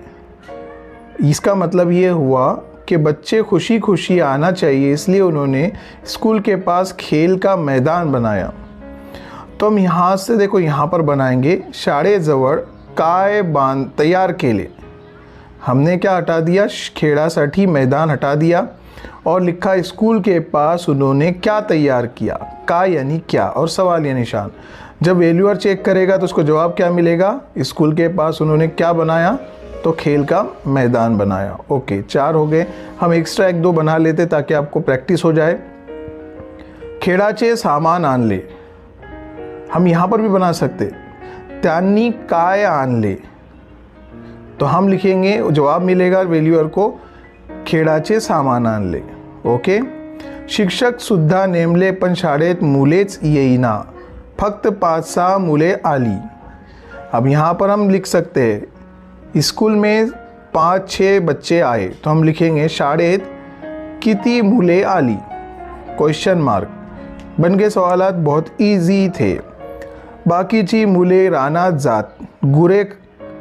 इसका मतलब ये हुआ कि बच्चे खुशी खुशी आना चाहिए, इसलिए उन्होंने स्कूल के पास खेल का मैदान बनाया। तो हम यहाँ से देखो, यहाँ पर बनाएंगे शाळेजवळ काय बांध तैयार केले। हमने क्या हटा दिया, खेळासाठी मैदान हटा दिया और लिखा स्कूल के पास उन्होंने क्या तैयार किया। का यानी क्या और सवाल या निशान। जब वैल्यूअर चेक करेगा तो उसको जवाब क्या मिलेगा, स्कूल के पास उन्होंने क्या बनाया, तो खेल का मैदान बनाया। ओके, 4 हो गए। हम एक्स्ट्रा 1-2 बना लेते ताकि आपको प्रैक्टिस हो जाए। खेळाचे सामान आणले, हम यहाँ पर भी बना सकते। त्यांनी काय आणले, तो हम लिखेंगे, जवाब मिलेगा वैल्यूअर को खेळाचे सामान आणले। ओके, शिक्षक सुद्धा नेमले पण शाळेत मुलेच येईना, फक्त 5-6 मुले आली। अब यहाँ पर हम लिख सकते हैं स्कूल में 5-6 बच्चे आए, तो हम लिखेंगे शाळेत किती मुले आली, क्वेश्चन मार्क। बन गए सवालात, बहुत इजी थे। बाकीची मुले रानात जात, गुरे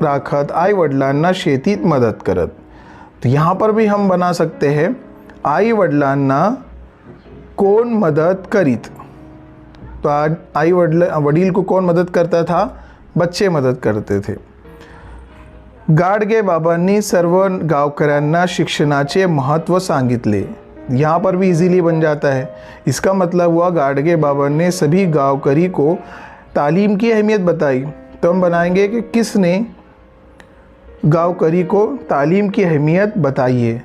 राखत, आई वडिलांना शेतीत मदत करत। तो यहाँ पर भी हम बना सकते हैं आई वडिलांना कौन मदत करीत। तो आई वडील को कौन मदत करता था, बच्चे मदत करते थे। गाडगे बाबांनी सर्व गावकऱ्यांना शिक्षणाचे महत्त्व सांगितले। यहाँ पर भी इजीली बन जाता है। इसका मतलब हुआ गाडगे बाबा ने सभी गांवकरी को तालीम की अहमियत बताई। तो हम बनाएंगे कि किसने गांवकरी को तालीम की अहमियत बताई है।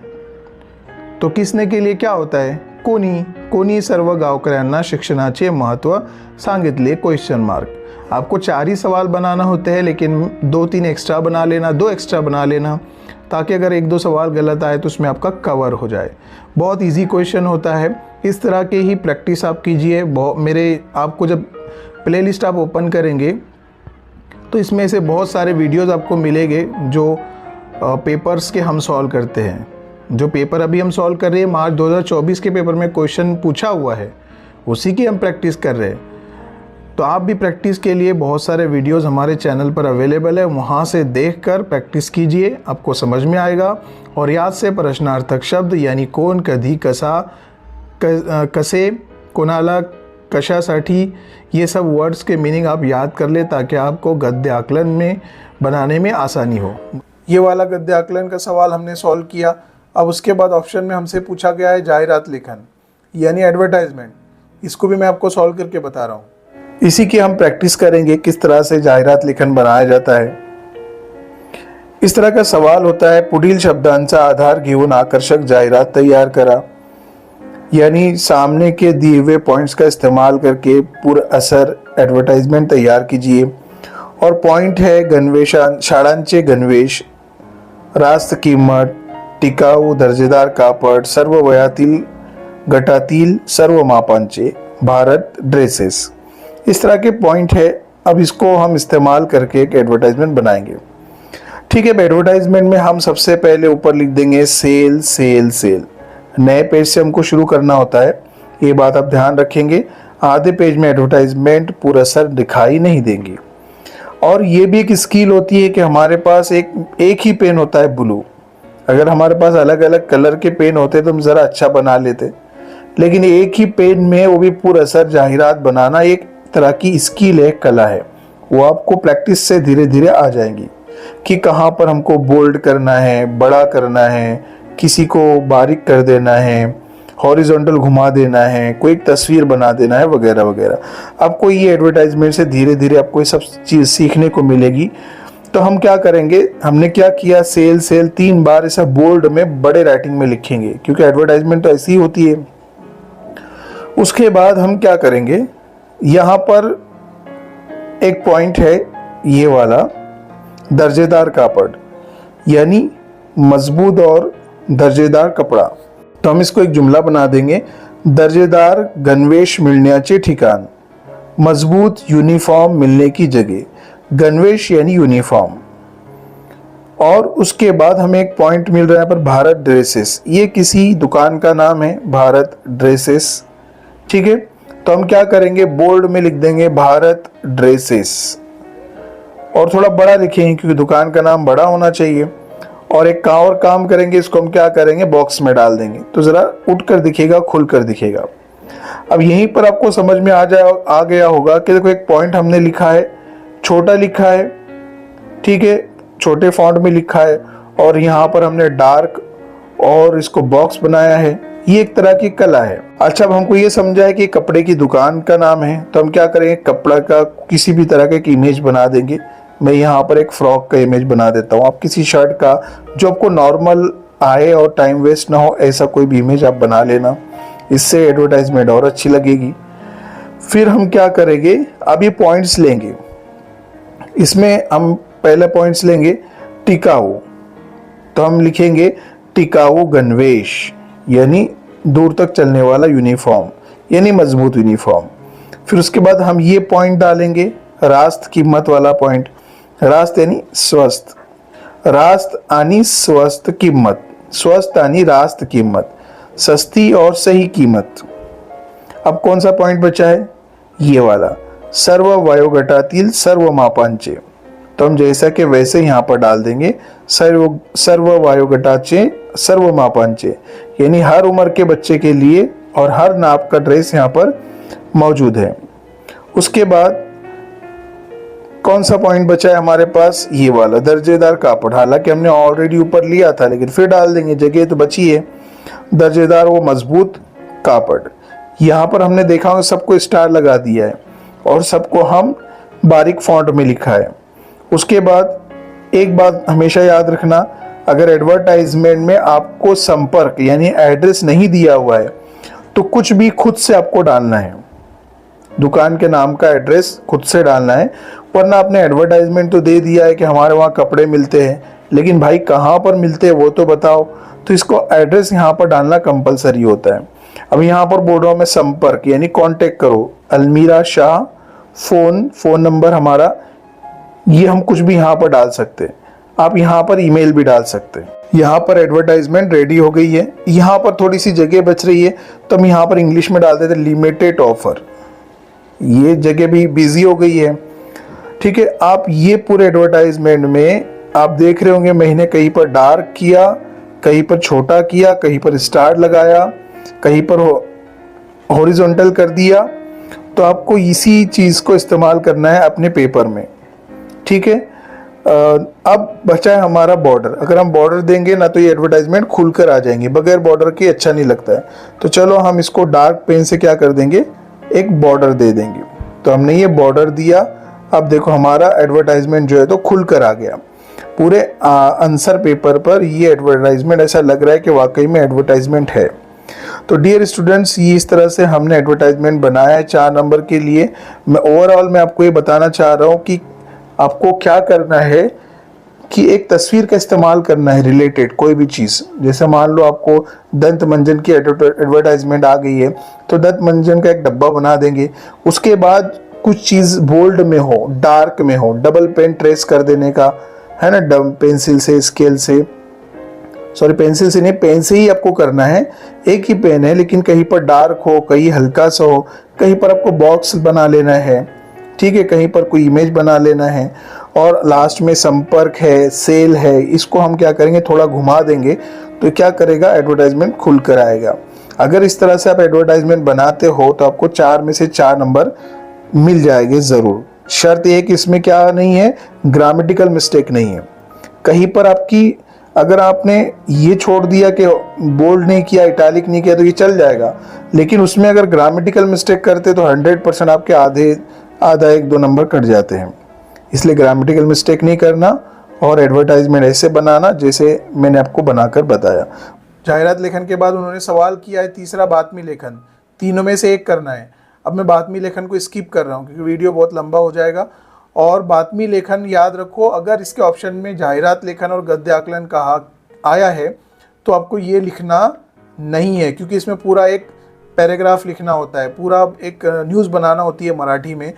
तो किसने के लिए क्या होता है, कोणी सर्व गावकऱ्यांना शिक्षणाचे महत्त्व सांगितले, क्वेश्चन मार्क। आपको 4 ही सवाल बनाना होते हैं, लेकिन 2-3 एक्स्ट्रा बना लेना, 2 एक्स्ट्रा बना लेना, ताकि अगर 1-2 सवाल गलत आए तो उसमें आपका कवर हो जाए। बहुत इजी क्वेश्चन होता है। इस तरह के ही प्रैक्टिस आप कीजिए। मेरे आपको जब प्लेलिस्ट आप ओपन करेंगे तो इसमें से बहुत सारे वीडियोस आपको मिलेंगे जो पेपर्स के हम सॉल्व करते हैं। जो पेपर अभी हम सॉल्व कर रहे हैं, मार्च 2024 के पेपर में क्वेश्चन पूछा हुआ है, उसी की हम प्रैक्टिस कर रहे हैं। तो आप भी प्रैक्टिस के लिए बहुत सारे वीडियोस हमारे चैनल पर अवेलेबल है, वहाँ से देखकर प्रैक्टिस कीजिए, आपको समझ में आएगा। और याद से प्रश्नार्थक शब्द यानी कोण, कधी, कसा, कसे, कोणाला, कशासाठी, ये सब वर्ड्स के मीनिंग आप याद कर ले ताकि आपको गद्य आकलन में बनाने में आसानी हो। ये वाला गद्य आकलन का सवाल हमने सॉल्व किया। अब उसके बाद ऑप्शन में हमसे पूछा गया है जाहिरात लेखन यानी एडवर्टाइजमेंट। इसको भी मैं आपको सॉल्व करके बता रहा हूँ। इसी की हम प्रैक्टिस करेंगे किस तरह से जाहिरात लेखन बनाया जाता है। इस तरह का सवाल होता है, पुढील शब्दांचा आधार घेऊन आकर्षक जाहिरात तैयार करा। यानी सामने के दिए हुए पॉइंट्स का इस्तेमाल करके पूरा असर एडवर्टाइजमेंट तैयार कीजिए। और पॉइंट है गणवेश, शाळांचे गणवेश, रास्त किंमत, टिकाऊ दर्जेदार कापड, सर्व वयातील गटातील सर्व मापांचे, भारत ड्रेसेस। इस तरह के पॉइंट है। अब इसको हम इस्तेमाल करके एक एडवर्टाइजमेंट बनाएंगे। ठीक है, एडवर्टाइजमेंट में हम सबसे पहले ऊपर लिख देंगे सेल सेल सेल। नए पेज से हमको शुरू करना होता है, ये बात आप ध्यान रखेंगे। आधे पेज में एडवर्टाइजमेंट पूरा असर दिखाई नहीं देंगी। और ये भी एक स्किल होती है कि हमारे पास एक ही पेन होता है ब्लू। अगर हमारे पास अलग अलग कलर के पेन होते तो हम ज़रा अच्छा बना लेते, लेकिन एक ही पेन में वो भी पूरा असर जाहिरात बनाना एक तरह की स्किल है, कला है। वो आपको प्रैक्टिस से धीरे धीरे आ जाएंगी कि कहाँ पर हमको बोल्ड करना है, बड़ा करना है, किसी को बारीक कर देना है, हॉरिजॉन्टल घुमा देना है, कोई एक तस्वीर बना देना है, वगैरह वगैरह। आपको ये एडवर्टाइजमेंट से धीरे धीरे आपको ये सब चीज़ सीखने को मिलेगी। तो हम क्या करेंगे, हमने क्या किया, सेल सेल 3 बार ऐसा बोल्ड में बड़े राइटिंग में लिखेंगे, क्योंकि एडवर्टाइजमेंट तो ऐसी ही होती है। उसके बाद हम क्या करेंगे, यहाँ पर एक पॉइंट है ये वाला, दर्जेदार कापड़, यानी मजबूत और दर्जेदार कपड़ा। तो हम इसको एक जुमला बना देंगे, दर्जेदार गणवेश मिळण्याचे ठिकाण, मजबूत यूनिफॉर्म मिलने की जगह। गणवेश यानी यूनिफॉर्म। और उसके बाद हमें एक पॉइंट मिल रहा है पर भारत ड्रेसेस, ये किसी दुकान का नाम है, भारत ड्रेसेस। ठीक है, तो हम क्या करेंगे, बोल्ड में लिख देंगे भारत ड्रेसेस, और थोड़ा बड़ा लिखेंगे क्योंकि दुकान का नाम बड़ा होना चाहिए। और एक और काम करेंगे, इसको हम क्या करेंगे, बॉक्स में डाल देंगे, तो ज़रा उठ कर दिखेगा, खुल कर दिखेगा। अब यहीं पर आपको समझ में आ गया होगा कि देखो एक पॉइंट हमने लिखा है, छोटा लिखा है, ठीक है, छोटे फॉन्ट में लिखा है, और यहाँ पर हमने डार्क और इसको बॉक्स बनाया है। ये एक तरह की कला है। अच्छा, अब हमको ये समझा है कि कपड़े की दुकान का नाम है, तो हम क्या करेंगे, कपड़ा का किसी भी तरह का एक इमेज बना देंगे। मैं यहाँ पर एक फ्रॉक का इमेज बना देता हूँ, आप किसी शर्ट का जो आपको नॉर्मल आए और टाइम वेस्ट ना हो ऐसा कोई भी इमेज आप बना लेना, इससे एडवर्टाइजमेंट और अच्छी लगेगी। फिर हम क्या करेंगे, अब ये पॉइंट्स लेंगे, इसमें हम पहले पॉइंट्स लेंगे टिकाऊ, तो हम लिखेंगे टिकाऊ गणवेश, यानी दूर तक चलने वाला यूनिफॉर्म, यानी मजबूत यूनिफॉर्म। फिर उसके बाद हम ये पॉइंट डालेंगे, रास्त किंमत वाला पॉइंट। रास्त यानी स्वस्थ, रास्त आणि स्वस्थ किंमत, स्वस्थ आणि रास्त किंमत, सस्ती और सही कीमत। अब कौन सा पॉइंट बचा है, ये वाला, सर्व वयोगटातील सर्व मापांचे, तो हम जैसा कि वैसे यहाँ पर डाल देंगे, सर्व वयोगटाचे सर्व मापांचे, यानी हर उम्र के बच्चे के लिए और हर नाप का ड्रेस यहाँ पर मौजूद है। उसके बाद कौन सा पॉइंट बचा है हमारे पास, ये वाला, दर्जेदार कापड़। हालांकि हमने ऑलरेडी ऊपर लिया था, लेकिन फिर डाल देंगे, जगह तो बची है। दर्जेदार वो मजबूत कापड़, यहाँ पर हमने देखा होगा सबको स्टार लगा दिया है और सबको हम बारीक फॉन्ट में लिखा है। उसके बाद एक बात हमेशा याद रखना, अगर एडवर्टाइजमेंट में आपको संपर्क यानी एड्रेस नहीं दिया हुआ है तो कुछ भी खुद से आपको डालना है, दुकान के नाम का एड्रेस खुद से डालना है। वरना आपने एडवर्टाइजमेंट तो दे दिया है कि हमारे वहाँ कपड़े मिलते हैं, लेकिन भाई कहाँ पर मिलते हैं वो तो बताओ, तो इसको एड्रेस यहाँ पर डालना कंपलसरी होता है। अब यहाँ पर बोल रहा हूँ मैं संपर्क यानी कांटेक्ट करो, अलमीरा शाह, फ़ोन नंबर हमारा, ये हम कुछ भी यहाँ पर डाल सकते हैं। आप यहाँ पर ईमेल भी डाल सकते हैं। यहाँ पर एडवर्टाइजमेंट रेडी हो गई है। यहाँ पर थोड़ी सी जगह बच रही है तो हम यहाँ पर इंग्लिश में डाल देते लिमिटेड ऑफर, ये जगह भी बिजी हो गई है। ठीक है, आप ये पूरे एडवर्टाइजमेंट में आप देख रहे होंगे मैंने कहीं पर डार्क किया, कहीं पर छोटा किया, कहीं पर स्टार लगाया, कहीं पर हॉरिजॉन्टल कर दिया। तो आपको इसी चीज़ को इस्तेमाल करना है अपने पेपर में। ठीक है, अब बचा है हमारा बॉर्डर। अगर हम बॉर्डर देंगे ना तो ये एडवर्टाइजमेंट खुलकर आ जाएंगे, बगैर बॉर्डर के अच्छा नहीं लगता है। तो चलो हम इसको डार्क पेन से क्या कर देंगे, एक बॉर्डर दे देंगे। तो हमने ये बॉर्डर दिया। अब देखो हमारा एडवर्टाइजमेंट जो है तो खुलकर आ गया पूरे आंसर पेपर पर। ये एडवर्टाइजमेंट ऐसा लग रहा है कि वाकई में एडवर्टाइजमेंट है। तो डियर स्टूडेंट्स, ये इस तरह से हमने एडवर्टाइजमेंट बनाया है 4 नंबर के लिए। मैं ओवरऑल मैं आपको ये बताना चाह रहा हूँ कि आपको क्या करना है कि एक तस्वीर का इस्तेमाल करना है रिलेटेड कोई भी चीज़। जैसे मान लो आपको दंत मंजन की एडवर्टाइजमेंट आ गई है, तो दंत मंजन का एक डब्बा बना देंगे। उसके बाद कुछ चीज़ बोल्ड में हो, डार्क में हो, डबल पेन ट्रेस कर देने का है ना, पेंसिल से, स्केल से, सॉरी पेंसिल से नहीं, पेन से ही आपको करना है। एक ही पेन है लेकिन कहीं पर डार्क हो, कहीं हल्का सा हो, कहीं पर आपको बॉक्स बना लेना है, ठीक है, कहीं पर कोई इमेज बना लेना है। और लास्ट में संपर्क है, सेल है, इसको हम क्या करेंगे, थोड़ा घुमा देंगे तो क्या करेगा, एडवर्टाइजमेंट खुल कर आएगा। अगर इस तरह से आप एडवर्टाइजमेंट बनाते हो तो आपको 4 में से 4 नंबर मिल जाएंगे ज़रूर। शर्त ये कि इसमें क्या नहीं है, ग्रामेटिकल मिस्टेक नहीं है। कहीं पर आपकी, अगर आपने ये छोड़ दिया कि बोल्ड नहीं किया, इटैलिक नहीं किया, तो ये चल जाएगा, लेकिन उसमें अगर ग्रामेटिकल मिस्टेक करते तो 100% आपके आधा 1-2 नंबर कट जाते हैं। इसलिए ग्रामेटिकल मिस्टेक नहीं करना और एडवर्टाइजमेंट ऐसे बनाना जैसे मैंने आपको बनाकर बताया। जाहिरात लेखन के बाद उन्होंने सवाल किया है तीसरा बातमी लेखन, तीनों में से एक करना है। अब मैं बातमी लेखन को स्किप कर रहा हूँ क्योंकि वीडियो बहुत लंबा हो जाएगा। और बातमी लेखन याद रखो, अगर इसके ऑप्शन में जाहिरात लेखन और गद्य आकलन कहा आया है तो आपको ये लिखना नहीं है, क्योंकि इसमें पूरा एक पैराग्राफ लिखना होता है, पूरा एक न्यूज़ बनाना होती है मराठी में।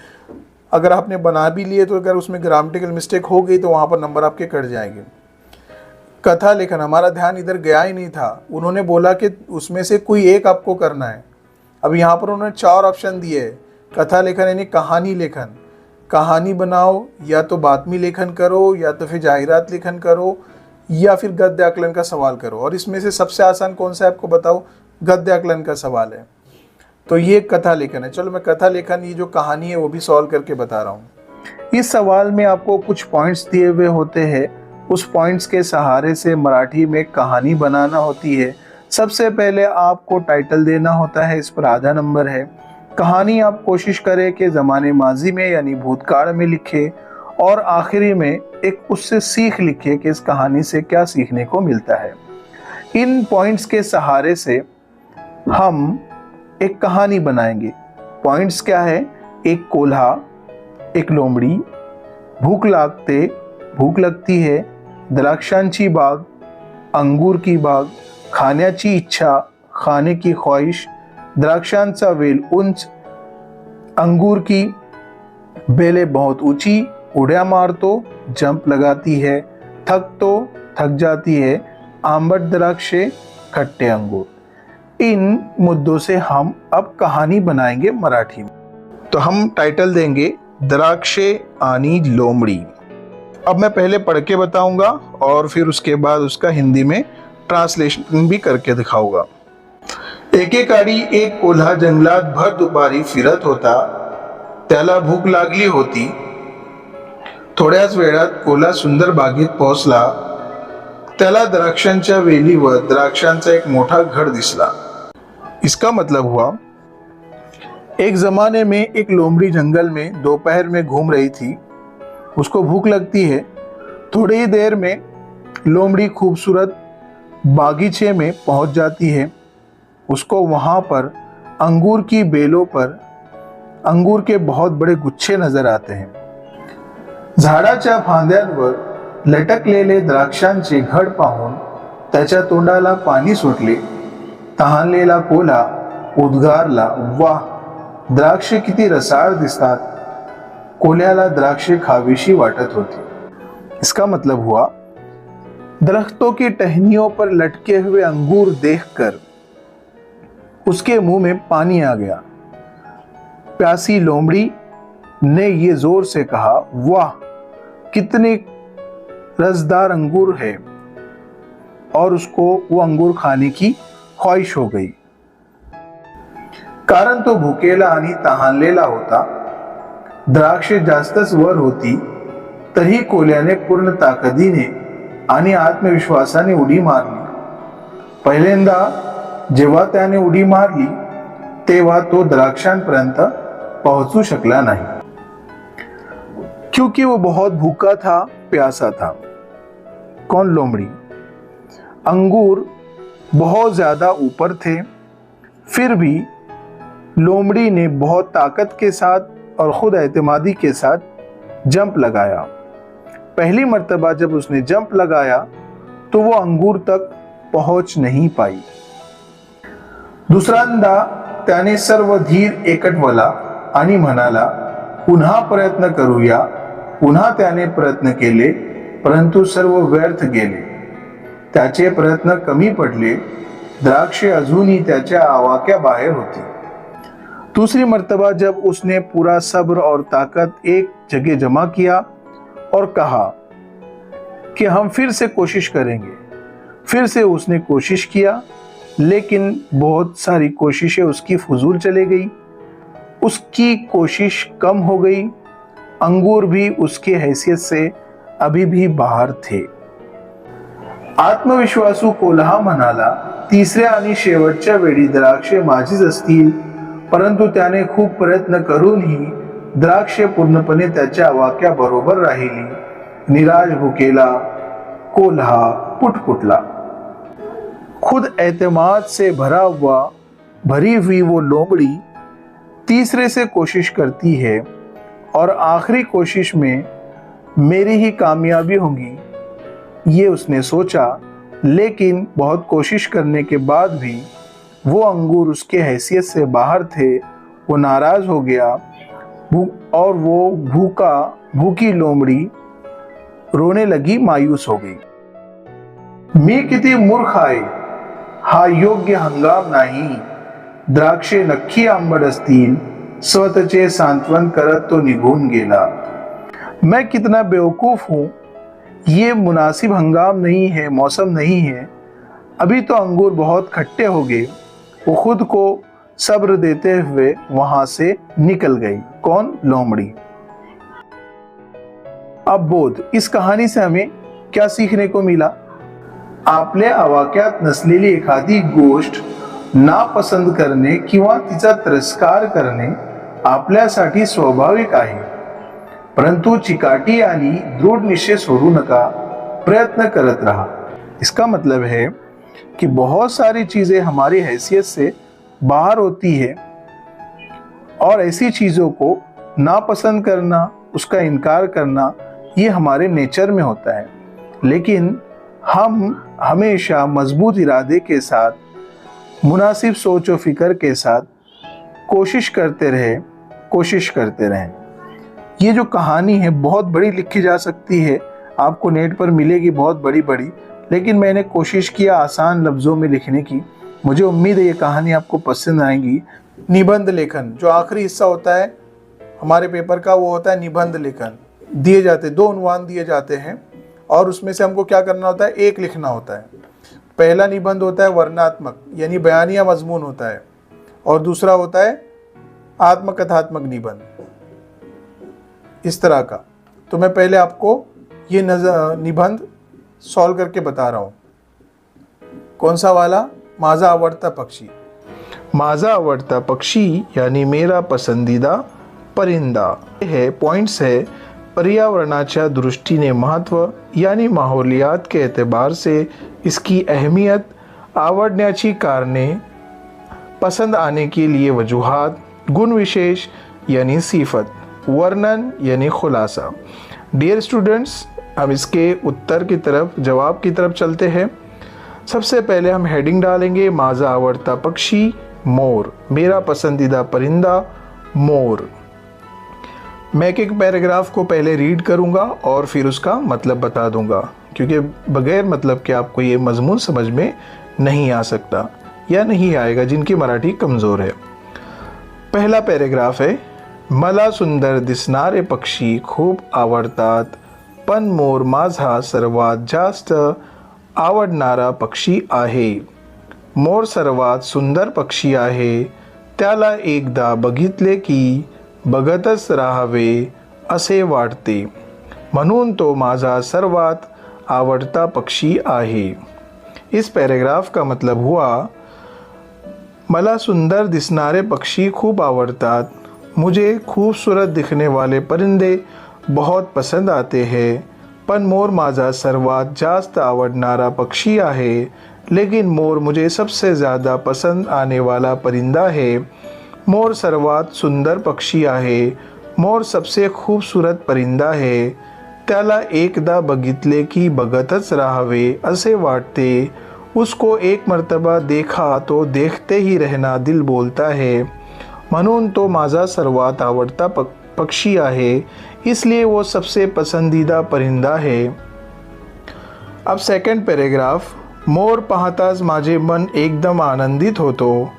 अगर आपने बना भी लिए तो अगर उसमें ग्रामेटिकल मिस्टेक हो गई तो वहाँ पर नंबर आपके कट जाएंगे। कथा लेखन, हमारा ध्यान इधर गया ही नहीं था। उन्होंने बोला कि उसमें से कोई एक आपको करना है। अब यहाँ पर उन्होंने 4 ऑप्शन दिए है। कथा लेखन यानी कहानी लेखन, कहानी बनाओ, या तो बातमी लेखन करो, या तो फिर जाहिरात लेखन करो, या फिर गद्य आकलन का सवाल करो। और इसमें से सबसे आसान कौन सा है आपको बताओ, गद्य आकलन का सवाल है। तो ये कथा लेखन है। चलो मैं कथा लेखन, ये जो कहानी है वो भी सॉल्व करके बता रहा हूँ। इस सवाल में आपको कुछ पॉइंट्स दिए हुए होते हैं, उस पॉइंट्स के सहारे से मराठी में कहानी बनाना होती है। सबसे पहले आपको टाइटल देना होता है, इस पर आधा नंबर है। कहानी आप कोशिश करें कि ज़माने माजी में यानी भूतकाल में लिखे, और आखिरी में एक उससे सीख लिखे कि इस कहानी से क्या सीखने को मिलता है। इन पॉइंट्स के सहारे से हम एक कहानी बनाएंगे। पॉइंट्स क्या है, एक कोल्हा, एक लोमड़ी, भूख लगती है, द्राक्षांची बाग, अंगूर की बाग, खाण्याची इच्छा, खाने की ख्वाहिश, द्राक्षांचा वेल उंच, अंगूर की बेलें बहुत ऊंची, उड़िया मारतो, जंप लगाती है, थक जाती है, आंबट द्राक्षे, खट्टे अंगूर। इन मुद्दों से हम अब कहानी बनाएंगे मराठी में। तो हम टाइटल देंगे द्राक्षे आनी लोमड़ी। अब मैं पहले पढ़ के बताऊंगा और फिर उसके बाद उसका हिंदी में ट्रांसलेशन भी करके दिखाऊंगा। एकेकाळी एक कोल्हा जंगलात भर दुपारी फिरत होता. त्याला भूक लागली होती. थोड्याच वेळात कोल्हा सुंदर बागेत पोहोचला. त्याला द्राक्षांच्या वेलीवर द्राक्षांचा एक मोठा घड दिसला. इसका मतलब हुआ, एक जमाने में एक लोमड़ी जंगल में दोपहर में घूम रही थी. उसको भूख लगती है. थोड़ी ही देर में लोमड़ी खूबसूरत बागीचे में पहुंच जाती है. उसको वहां पर अंगूर की बेलों पर अंगूर के बहुत बड़े गुच्छे नजर आते हैं. झाडाच्या फांद्यांवर लटकलेले द्राक्षांचे घड पाहून त्याच्या तोंडाला पाणी सुटले. तहानलेला कोल्हा उद्गारला, वाह, द्राक्षे किती रसाळ दिसतात. कोल्ह्याला द्राक्षे खावीशी वाटत होती. इसका मतलब हुआ, दरख्तों की टहनियों पर लटके हुए अंगूर देखकर उसके मुंह में पानी आ गया. प्यासी लोमड़ी ने ये जोर से कहा, वाह, कितने रसदार अंगूर है, और उसको वो अंगूर खाने की ख्वाहिश हो गई. कारण तो भुकेला आणि तहानलेला होता. द्राक्षे जास्तच वर होती. तरी कोल्ह्याने पूर्ण ताकदीने आणि आत्मविश्वासाने उडी मारली. पहिल्यांदा जेव्हा त्याने उडी मारली तेव्हा तो द्राक्षांपर्यंत पहुंचू शकला नहीं, क्योंकि वो बहुत भूखा था, प्यासा था. कौन? लोमड़ी. अंगूर बहुत ज्यादा ऊपर थे फिर भी लोमड़ी ने बहुत ताकत के साथ और खुद एतमादी के साथ जंप लगाया। पहली मर्तबा जब उसने जंप लगाया तो वो अंगूर तक पहुंच नहीं पाई। दुसऱ्यांदा त्याने सर्व धीर एकटवला आणि म्हणाला, पुन्हा प्रयत्न करूया। पुन्हा त्याने प्रयत्न केले, परंतु सर्व व्यर्थ गेले। त्याचे प्रयत्न कमी पडले, द्राक्षे अजूनही त्याच्या आवाक्याबाहेर होती। दूसरी मर्तबा जब उसने पूरा सब्र और ताकत एक जगह जमा किया और कहा कि हम फिर से कोशिश करेंगे, फिर से उसने कोशिश किया, लेकिन बहुत सारी कोशिशें उसकी फजूल चली गई। उसकी कोशिश कम हो गई। अंगूर भी उसकी हैसियत से अभी भी बाहर थे। आत्मविश्वासू कोल्हा म्हणाला, तिसऱ्या आणि शेवटच्या वेळी द्राक्षे माझीच असतील, परंतु त्याने खूप प्रयत्न करूनही द्राक्षे पूर्णपणे त्याच्या आवाक्याबरोबर राहिली। निराश भुकेला कोल्हा पुटपुटला। खुद एतमाद से भरी हुई वो लोमड़ी तीसरे से कोशिश करती है और आखिरी कोशिश में मेरी ही कामयाबी होगी, ये उसने सोचा। लेकिन बहुत कोशिश करने के बाद भी वो अंगूर उसके हैसियत से बाहर थे। वो नाराज हो गया और वो भूखी लोमड़ी रोने लगी, मायूस हो गई। मी किती मूर्ख आहे, हा योग्य हंगाम नाही। द्राक्षे नक्की आंबट असतील, स्वतःचे सांत्वन करत तो निघून गेला। मैं कितना बेवकूफ हूं, ये मुनासिब हंगाम नहीं है, मौसम नहीं है। अभी तो अंगूर बहुत खट्टे हो गए। वो खुद को सब्र देते हुए वहां से निकल गई। कौन? लोमड़ी। अब बोध, इस कहानी से हमें क्या सीखने को मिला? आपल्या आवाक्यात नसलेली एखादी गोष्ट नापसंद करणे किंवा तिचा तिरस्कार करणे आपल्यासाठी स्वाभाविक आहे, परंतु चिकाटी आणि दृढ़ निश्चय सोडू नका, प्रयत्न करत रहा। इसका मतलब है कि बहुत सारी चीजें हमारी हैसियत से बाहर होती है और ऐसी चीजों को नापसंद करना, उसका इनकार करना, ये हमारे नेचर में होता है। लेकिन हम हमेशा मजबूत इरादे के साथ, मुनासिब सोच और फिक्र के साथ कोशिश करते रहें। ये जो कहानी है बहुत बड़ी लिखी जा सकती है, आपको नेट पर मिलेगी बहुत बड़ी, लेकिन मैंने कोशिश किया आसान लफ्ज़ों में लिखने की। मुझे उम्मीद है ये कहानी आपको पसंद आएगी। निबंध लेखन जो आखिरी हिस्सा होता है हमारे पेपर का, वो होता है निबंध लेखन। दिए जाते 2 उन्वान दिए जाते हैं और उसमें से हमको क्या करना होता है, एक लिखना होता है। पहला निबंध होता है वर्णनात्मक यानी बयानिया मजमून होता है, और दूसरा होता है आत्मकथात्मक निबंध, इस तरह का। तो मैं पहले आपको ये निबंध सॉल्व करके बता रहा हूँ। कौन सा वाला? माझा आवडता पक्षी। माझा आवडता पक्षी यानी मेरा पसंदीदा परिंदा है। पॉइंट्स है पर्यावरणाच्या दृष्टीने महत्व यानी माहौलियात के एतबार से इसकी अहमियत, आवडण्याची कारणे, पसंद आने के लिए वजूहात, गुण विशेष यानी सिफत, वर्णन यानी खुलासा। डियर स्टूडेंट्स, हम इसके उत्तर की तरफ, जवाब की तरफ चलते हैं। सबसे पहले हम हेडिंग डालेंगे, माझा आवडता पक्षी मोर, मेरा पसंदीदा परिंदा मोर। मैं एक पैराग्राफ को पहले रीड करूंगा और फिर उसका मतलब बता दूंगा, क्योंकि बगैर मतलब के आपको ये मजमून समझ में नहीं आ सकता या नहीं आएगा जिनकी मराठी कमज़ोर है। पहला पैराग्राफ है, मला सुंदर दिसणारे पक्षी खूप आवडतात, पण मोर माझा सर्वात जास्त आवडणारा पक्षी आहे। मोर सर्वात सुंदर पक्षी आहे, त्याला एकदा बघितले की बघतच राहावे असे वाटते, म्हणून तो माझा सर्वात आवडता पक्षी आहे। इस पैराग्राफ का मतलब हुआ, मला सुंदर दिसणारे पक्षी खूब आवडतात, मुझे खूबसूरत दिखने वाले परिंदे बहुत पसंद आते हैं, पण मोर माझा सर्वात जास्त आवडणारा पक्षी आहे, लेकिन मोर मुझे सबसे ज़्यादा पसंद आने वाला परिंदा है। मोर सर्वात सुंदर पक्षी आहे, मोर सबसे खूबसूरत परिंदा आहे, त्याला एकदा बघितले की बघतच राहावे असे वाटते, उसको एक मर्तबा देखा तो देखते ही रहना दिल बोलता है, म्हणून तो माझा सर्वात आवडता पक्षी आहे, इसलिए वो सबसे पसंदीदा परिंदा है। अब सेकंड पैराग्राफ, मोर पाहताच माझे मन एकदम आनंदित होतो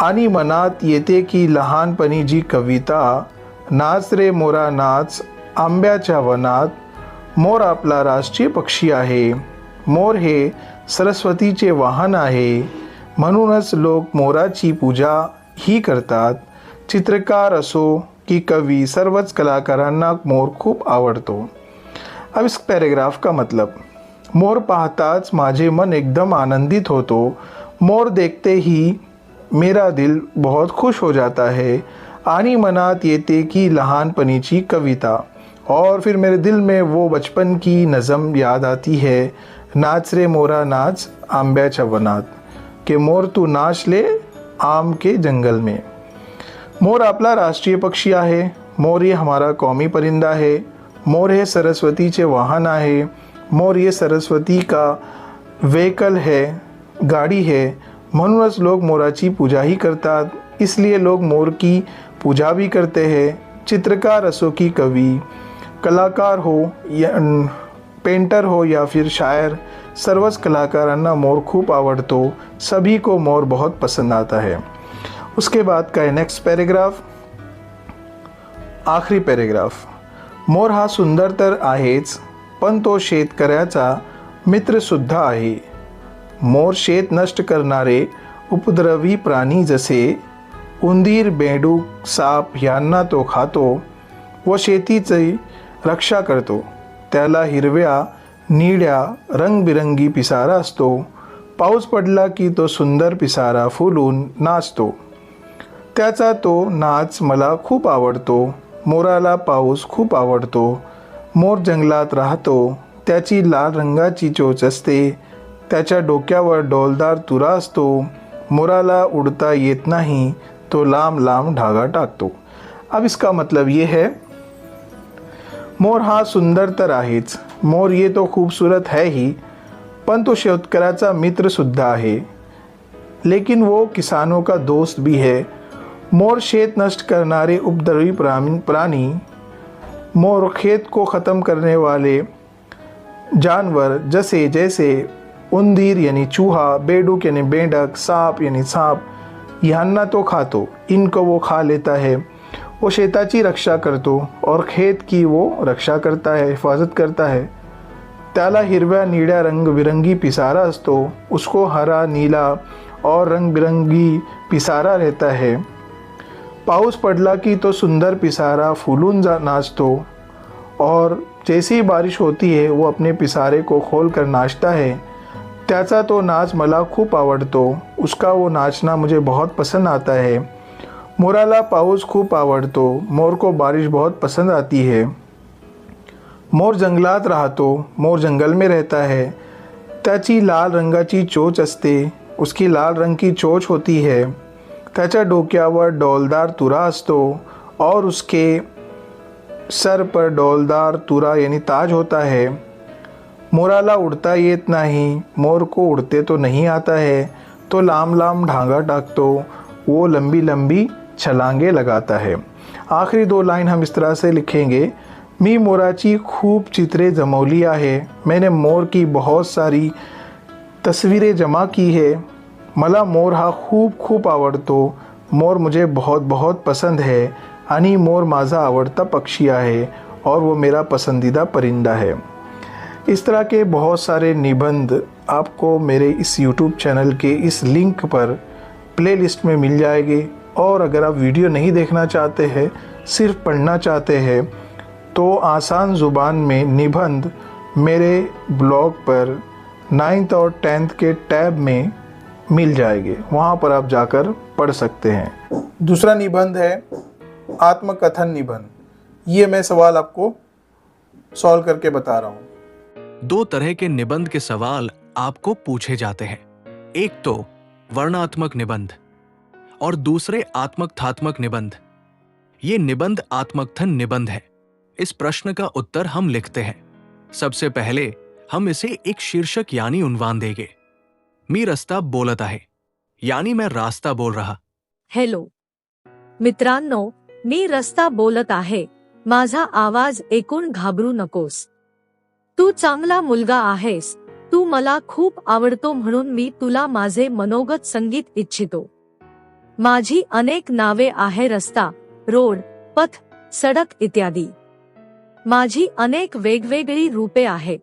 आणि मनात येते की लहानपणी जी कविता, नाच रे मोरा नाच आंब्याच्या वनात। मोर आपला राष्ट्रीय पक्षी आहे, मोर हे सरस्वतीचे वाहन आहे, म्हणूनच लोक मोराची पूजा ही करतात। चित्रकार असो की कवि, सर्वच कलाकारांना मोर खूप आवडतो। अब इस पैराग्राफ का मतलब, मोर पाहताच माझे मन एकदम आनंदित होतो, मोर देखते ही मेरा दिल बहुत खुश हो जाता है, आणि मनात येते की लहानपणीची कविता, और फिर मेरे दिल में वो बचपन की नज़म याद आती है, नाच रे मोरा नाच आंब्याच्या वनात, के मोर तू नाच ले आम के जंगल में। मोर आपला राष्ट्रीय पक्षी आहे, मोर ये हमारा कौमी परिंदा है, मोर हे सरस्वतीचे वाहन आहे, मोर ये सरस्वती का व्हेकल है, गाड़ी है, म्हणूनच लोग मोराची पूजा ही करतात, इसलिए लोग मोर की पूजा भी करते हैं। चित्रकार असो की कवि, कलाकार हो या पेंटर हो या फिर शायर, सर्वच कलाकारांना मोर खूप आवडतो, सभी को मोर बहुत पसंद आता है। उसके बाद का है नेक्स्ट पैराग्राफ, आखरी पैराग्राफ, मोर हा सुंदर तर आहेच, पण तो शेतकऱ्याचा मित्रसुद्धा आहे। मोर शेत नष्ट करणारे उपद्रवी प्राणी जसे उंदीर, बेडूक, साप यांना तो खातो व शेतीची रक्षा करतो। त्याला हिरव्या, निळ्या, रंगबिरंगी पिसारा असतो, पाऊस पडला की तो सुंदर पिसारा फुलून नाचतो, त्याचा तो नाच मला खूप आवडतो। मोराला पाऊस खूप आवडतो, मोर जंगलात राहतो, त्याची लाल रंगाची चोच असते, त्याच्या डोक्यावर डौलदार तुरा असतो, मोराला उड़ता येत नाही, तो लांब लांब धागा टाकतो। अब इसका मतलब ये है, मोर हा सुंदर तर आहेच, मोर ये तो खूबसूरत है ही, पण तो शेतकऱ्याचा मित्र सुद्धा आहे, लेकिन वो किसानों का दोस्त भी है। मोर शेत नष्ट करनारे उपद्रवी प्राणी, मोर खेत को ख़त्म करने वाले जानवर जैसे जैसे उंदीर यानी चूहा, बेडूक यानी बेंडक, सांप यानी सांप यांना तो खातो, इनको वो खा लेता है। वो शेताची रक्षा करतो और खेत की वो रक्षा करता है, हिफाजत करता है। त्याला हिरव्या, निळ्या, रंगबिरंगी पिसारा असतो, उसको हरा, नीला और रंगबिरंगी पिसारा रहता है। पाऊस पडला की तो सुंदर पिसारा फूलून नाचतो, और जैसी बारिश होती है वो अपने पिसारे को खोल कर नाचता है। त्याचा तो नाच मला खूप आवडतो, उसका वो नाचना मुझे बहुत पसंद आता है। मोराला पाऊस खूप आवडतो, मोर को बारिश बहुत पसंद आती है। मोर जंगलात राहतो, मोर जंगल में रहता है, त्याची लाल रंगाची चोच असते, उसकी लाल रंग की चोच होती है, त्याच्या डोक्यावर डौलदार तुरा असतो और उसके सर पर डौलदार तुरा यानी ताज होता है। मोराला उड़ता येत नहीं, मोर को उड़ते तो नहीं आता है, तो लांब लांब ढांगा टाकतो, वो लंबी लंबी छलांगे लगाता है। आखिरी दो लाइन हम इस तरह से लिखेंगे, मी मोराची खूप चित्रे जमवली आहे, मैंने मोर की बहुत सारी तस्वीरें जमा की है, मला मोर हा खूप खूप आवडतो, मोर मुझे बहुत बहुत पसंद है, आणि मोर माझा आवडता पक्षी आहे और वो मेरा पसंदीदा परिंदा है। इस तरह के बहुत सारे निबंध आपको मेरे इस YouTube चैनल के इस लिंक पर प्लेलिस्ट में मिल जाएंगे। और अगर आप वीडियो नहीं देखना चाहते हैं, सिर्फ पढ़ना चाहते हैं, तो आसान ज़ुबान में निबंध मेरे ब्लॉग पर 9th और 10th के टैब में मिल जाएंगे, वहाँ पर आप जाकर पढ़ सकते हैं। दूसरा निबंध है आत्मकथन निबंध। ये मैं सवाल आपको सॉल्व करके बता रहा हूँ। दो तरह के निबंध के सवाल आपको पूछे जाते हैं। एक तो वर्णात्मक निबंध और दूसरे आत्मकथात्मक निबंध। ये निबंध आत्मकथन निबंध है। इस प्रश्न का उत्तर हम लिखते हैं। सबसे पहले हम इसे एक शीर्षक यानी उन्वान देंगे। मी रस्ता बोलत आहे, यानी मैं रास्ता बोल रहा। हॅलो मित्रांनो, मी रस्ता बोलत आहे, माझा आवाज ऐकून घाबरू नकोस. तू चांगला मुलगा आहेस, तू मला खूप आवडतो म्हणून मी तुला माझे मनोगत संगीत इच्छितो. माझी अनेक नावे आहे, रस्ता, रोड, पथ, सडक इत्यादी. माझी अनेक वेगवेगळी रूपे आहेत.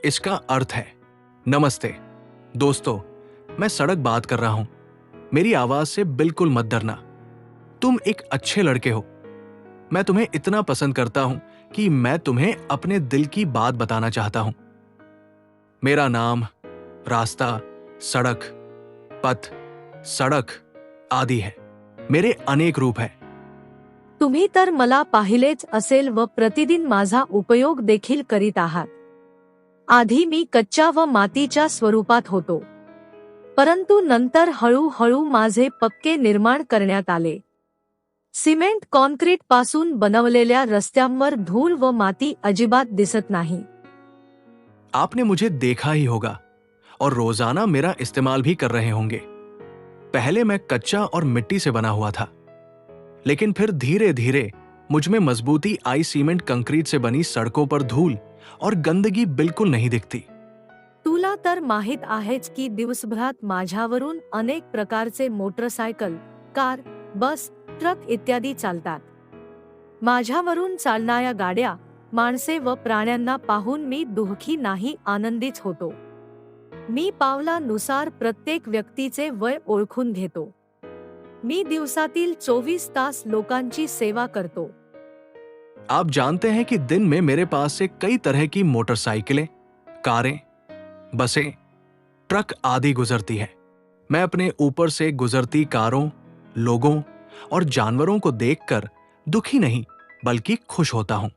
इसका अर्थ है, नमस्ते दोस्तों, मैं सड़क बात कर रहा हूं। मेरी आवाज से बिल्कुल मत डरना। तुम एक अच्छे लड़के हो। मैं तुम्हें इतना पसंद करता हूं कि मैं तुम्हें अपने दिल की बात बताना चाहता हूं। मेरा नाम, रास्ता, सड़क, पथ, सड़क आदि है। मेरे अनेक रूप हैं। तुम्ही तर मला पाहिलेच असेल व प्रतिदिन माझा उपयोग देखील करीत आहात. आधी मी कच्च्या व मातीच्या स्वरूपात होतो, परंतु नंतर हळूहळू माझे पक्के निर्माण करण्यात आले. सिमेंट कॉन्क्रीट पासून बनवलेल्या रस्त्यांवर धूळ व माती अजिबात दिसत नाही. आपने मुझे देखा ही होगा और रोजाना मेरा इस्तेमाल भी कर रहे होंगे। पहले मैं कच्चा और मिट्टी से बना हुआ था, लेकिन फिर धीरे धीरे मुझ में मजबूती आई। सीमेंट कंक्रीट से बनी सड़कों पर धूल और गंदगी बिल्कुल नहीं दिखती। तुला तर माहित आहेच की दिवसभरात माझ्यावरून अनेक प्रकारचे मोटरसायकल, कार, बस, ट्रक इत्यादी चालतात. माझ्यावरून चालणाऱ्या गाड्या, माणसे व प्राण्यांना पाहून मी दुःखी नाही, आनंदीच होतो. मी पावलानुसार प्रत्येक व्यक्तीचे वय ओळखून घेतो. मी दिवसातील 24 तास लोकांची सेवा करतो. आप जानते हैं कि दिन में मेरे पास से कई तरह की मोटरसाइकिलें, कारें, बसें, ट्रक आदि गुजरती हैं। मैं अपने ऊपर से गुजरती कारों, लोगों और जानवरों को देखकर दुखी नहीं बल्कि खुश होता हूं।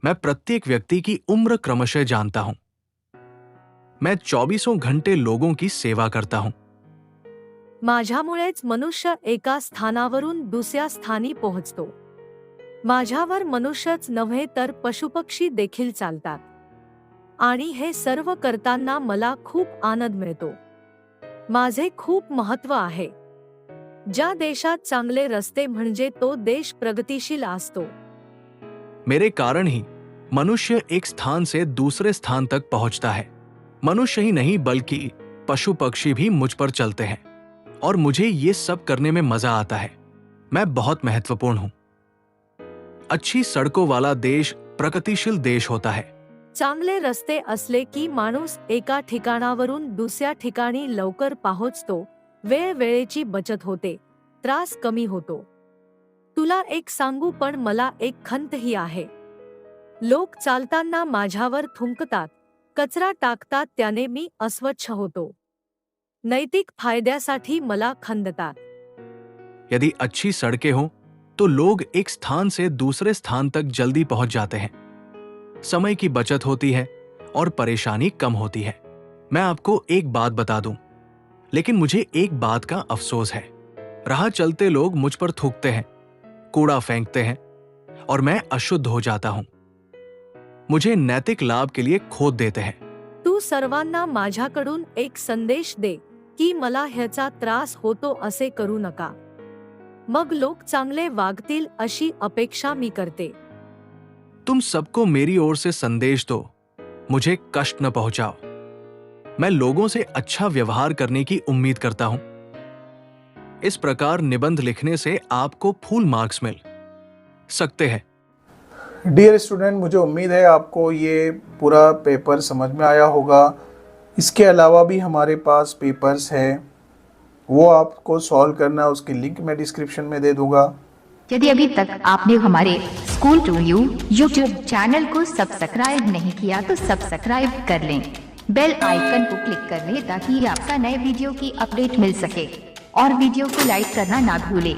मैं प्रत्येक व्यक्ति की उम्र क्रमशः जानता हूं। मैं 24 घंटे लोगों की सेवा करता हूं। माझ्यामुळेच मनुष्य एका स्थानावरून दुसऱ्या स्थानी पोहोचतो. माझ्यावर मनुष्यच नव्हे तर पशुपक्षी देखील चालतात. आणि हे सर्व करताना मला खूप आनंद मिळतो. माझे खूप महत्त्व आहे. ज्या देशात चांगले रस्ते म्हणजे तो देश प्रगतिशील असतो. मेरे कारण ही मनुष्य एक स्थान से दूसरे स्थान तक पहुंचता है। मनुष्य ही नहीं बल्कि पशु पक्षी भी मुझ पर चलते हैं और मुझे ये सब करने में मजा आता है। मैं बहुत महत्वपूर्ण हूं। अच्छी सड़कों वाला देश प्रगतिशील देश होता है। चांगले रस्ते असले की माणूस एका ठिकाणावरून दुसऱ्या ठिकाणी लवकर पोहोचतो. वेळेची बचत होते, त्रास कमी होतो. तुला एक सांगू, पण मला एक खंतही आहे. लोक चालताना माझ्यावर थुंकतात, कचरा टाकतात, त्याने मी अस्वच्छ होतो. नैतिक फायद्यासाठी मला खंदतात. यदि अच्छी सड़कें हों तो लोग एक स्थान से दूसरे स्थान तक जल्दी पहुंच जाते हैं। समय की बचत होती है और परेशानी कम होती है। मैं आपको एक बात बता दूं, लेकिन मुझे एक बात का अफसोस है। राह चलते लोग मुझ पर थूकते हैं, कूड़ा फेंकते हैं और मैं अशुद्ध हो जाता हूं। मुझे नैतिक लाभ के लिए खोद देते हैं। तू सर्वांना माझ्याकडून एक संदेश दे की मला ह्याचा त्रास होतो असे करू नका. मग लोक चांगले वागतील अशी अपेक्षा मी करते. तुम सबको मेरी ओर से संदेश दो, मुझे कष्ट न पहुंचाओ। मैं लोगों से अच्छा व्यवहार करने की उम्मीद करता हूं। इस प्रकार निबंध लिखने से आपको फुल मार्क्स मिल सकते हैं। डियर स्टूडेंट, मुझे उम्मीद है आपको ये पूरा पेपर समझ में आया होगा। इसके अलावा भी हमारे पास पेपर्स हैं, वो आपको सॉल्व करना, उसकी लिंक मैं डिस्क्रिप्शन में दे दूंगा। यदि अभी तक आपने हमारे school to you YouTube channel को सब्सक्राइब नहीं किया तो सब्सक्राइब कर लें। बेल आइकन को क्लिक कर लें ताकि आपका नए वीडियो की अपडेट मिल सके और वीडियो को लाइक करना ना भूलें।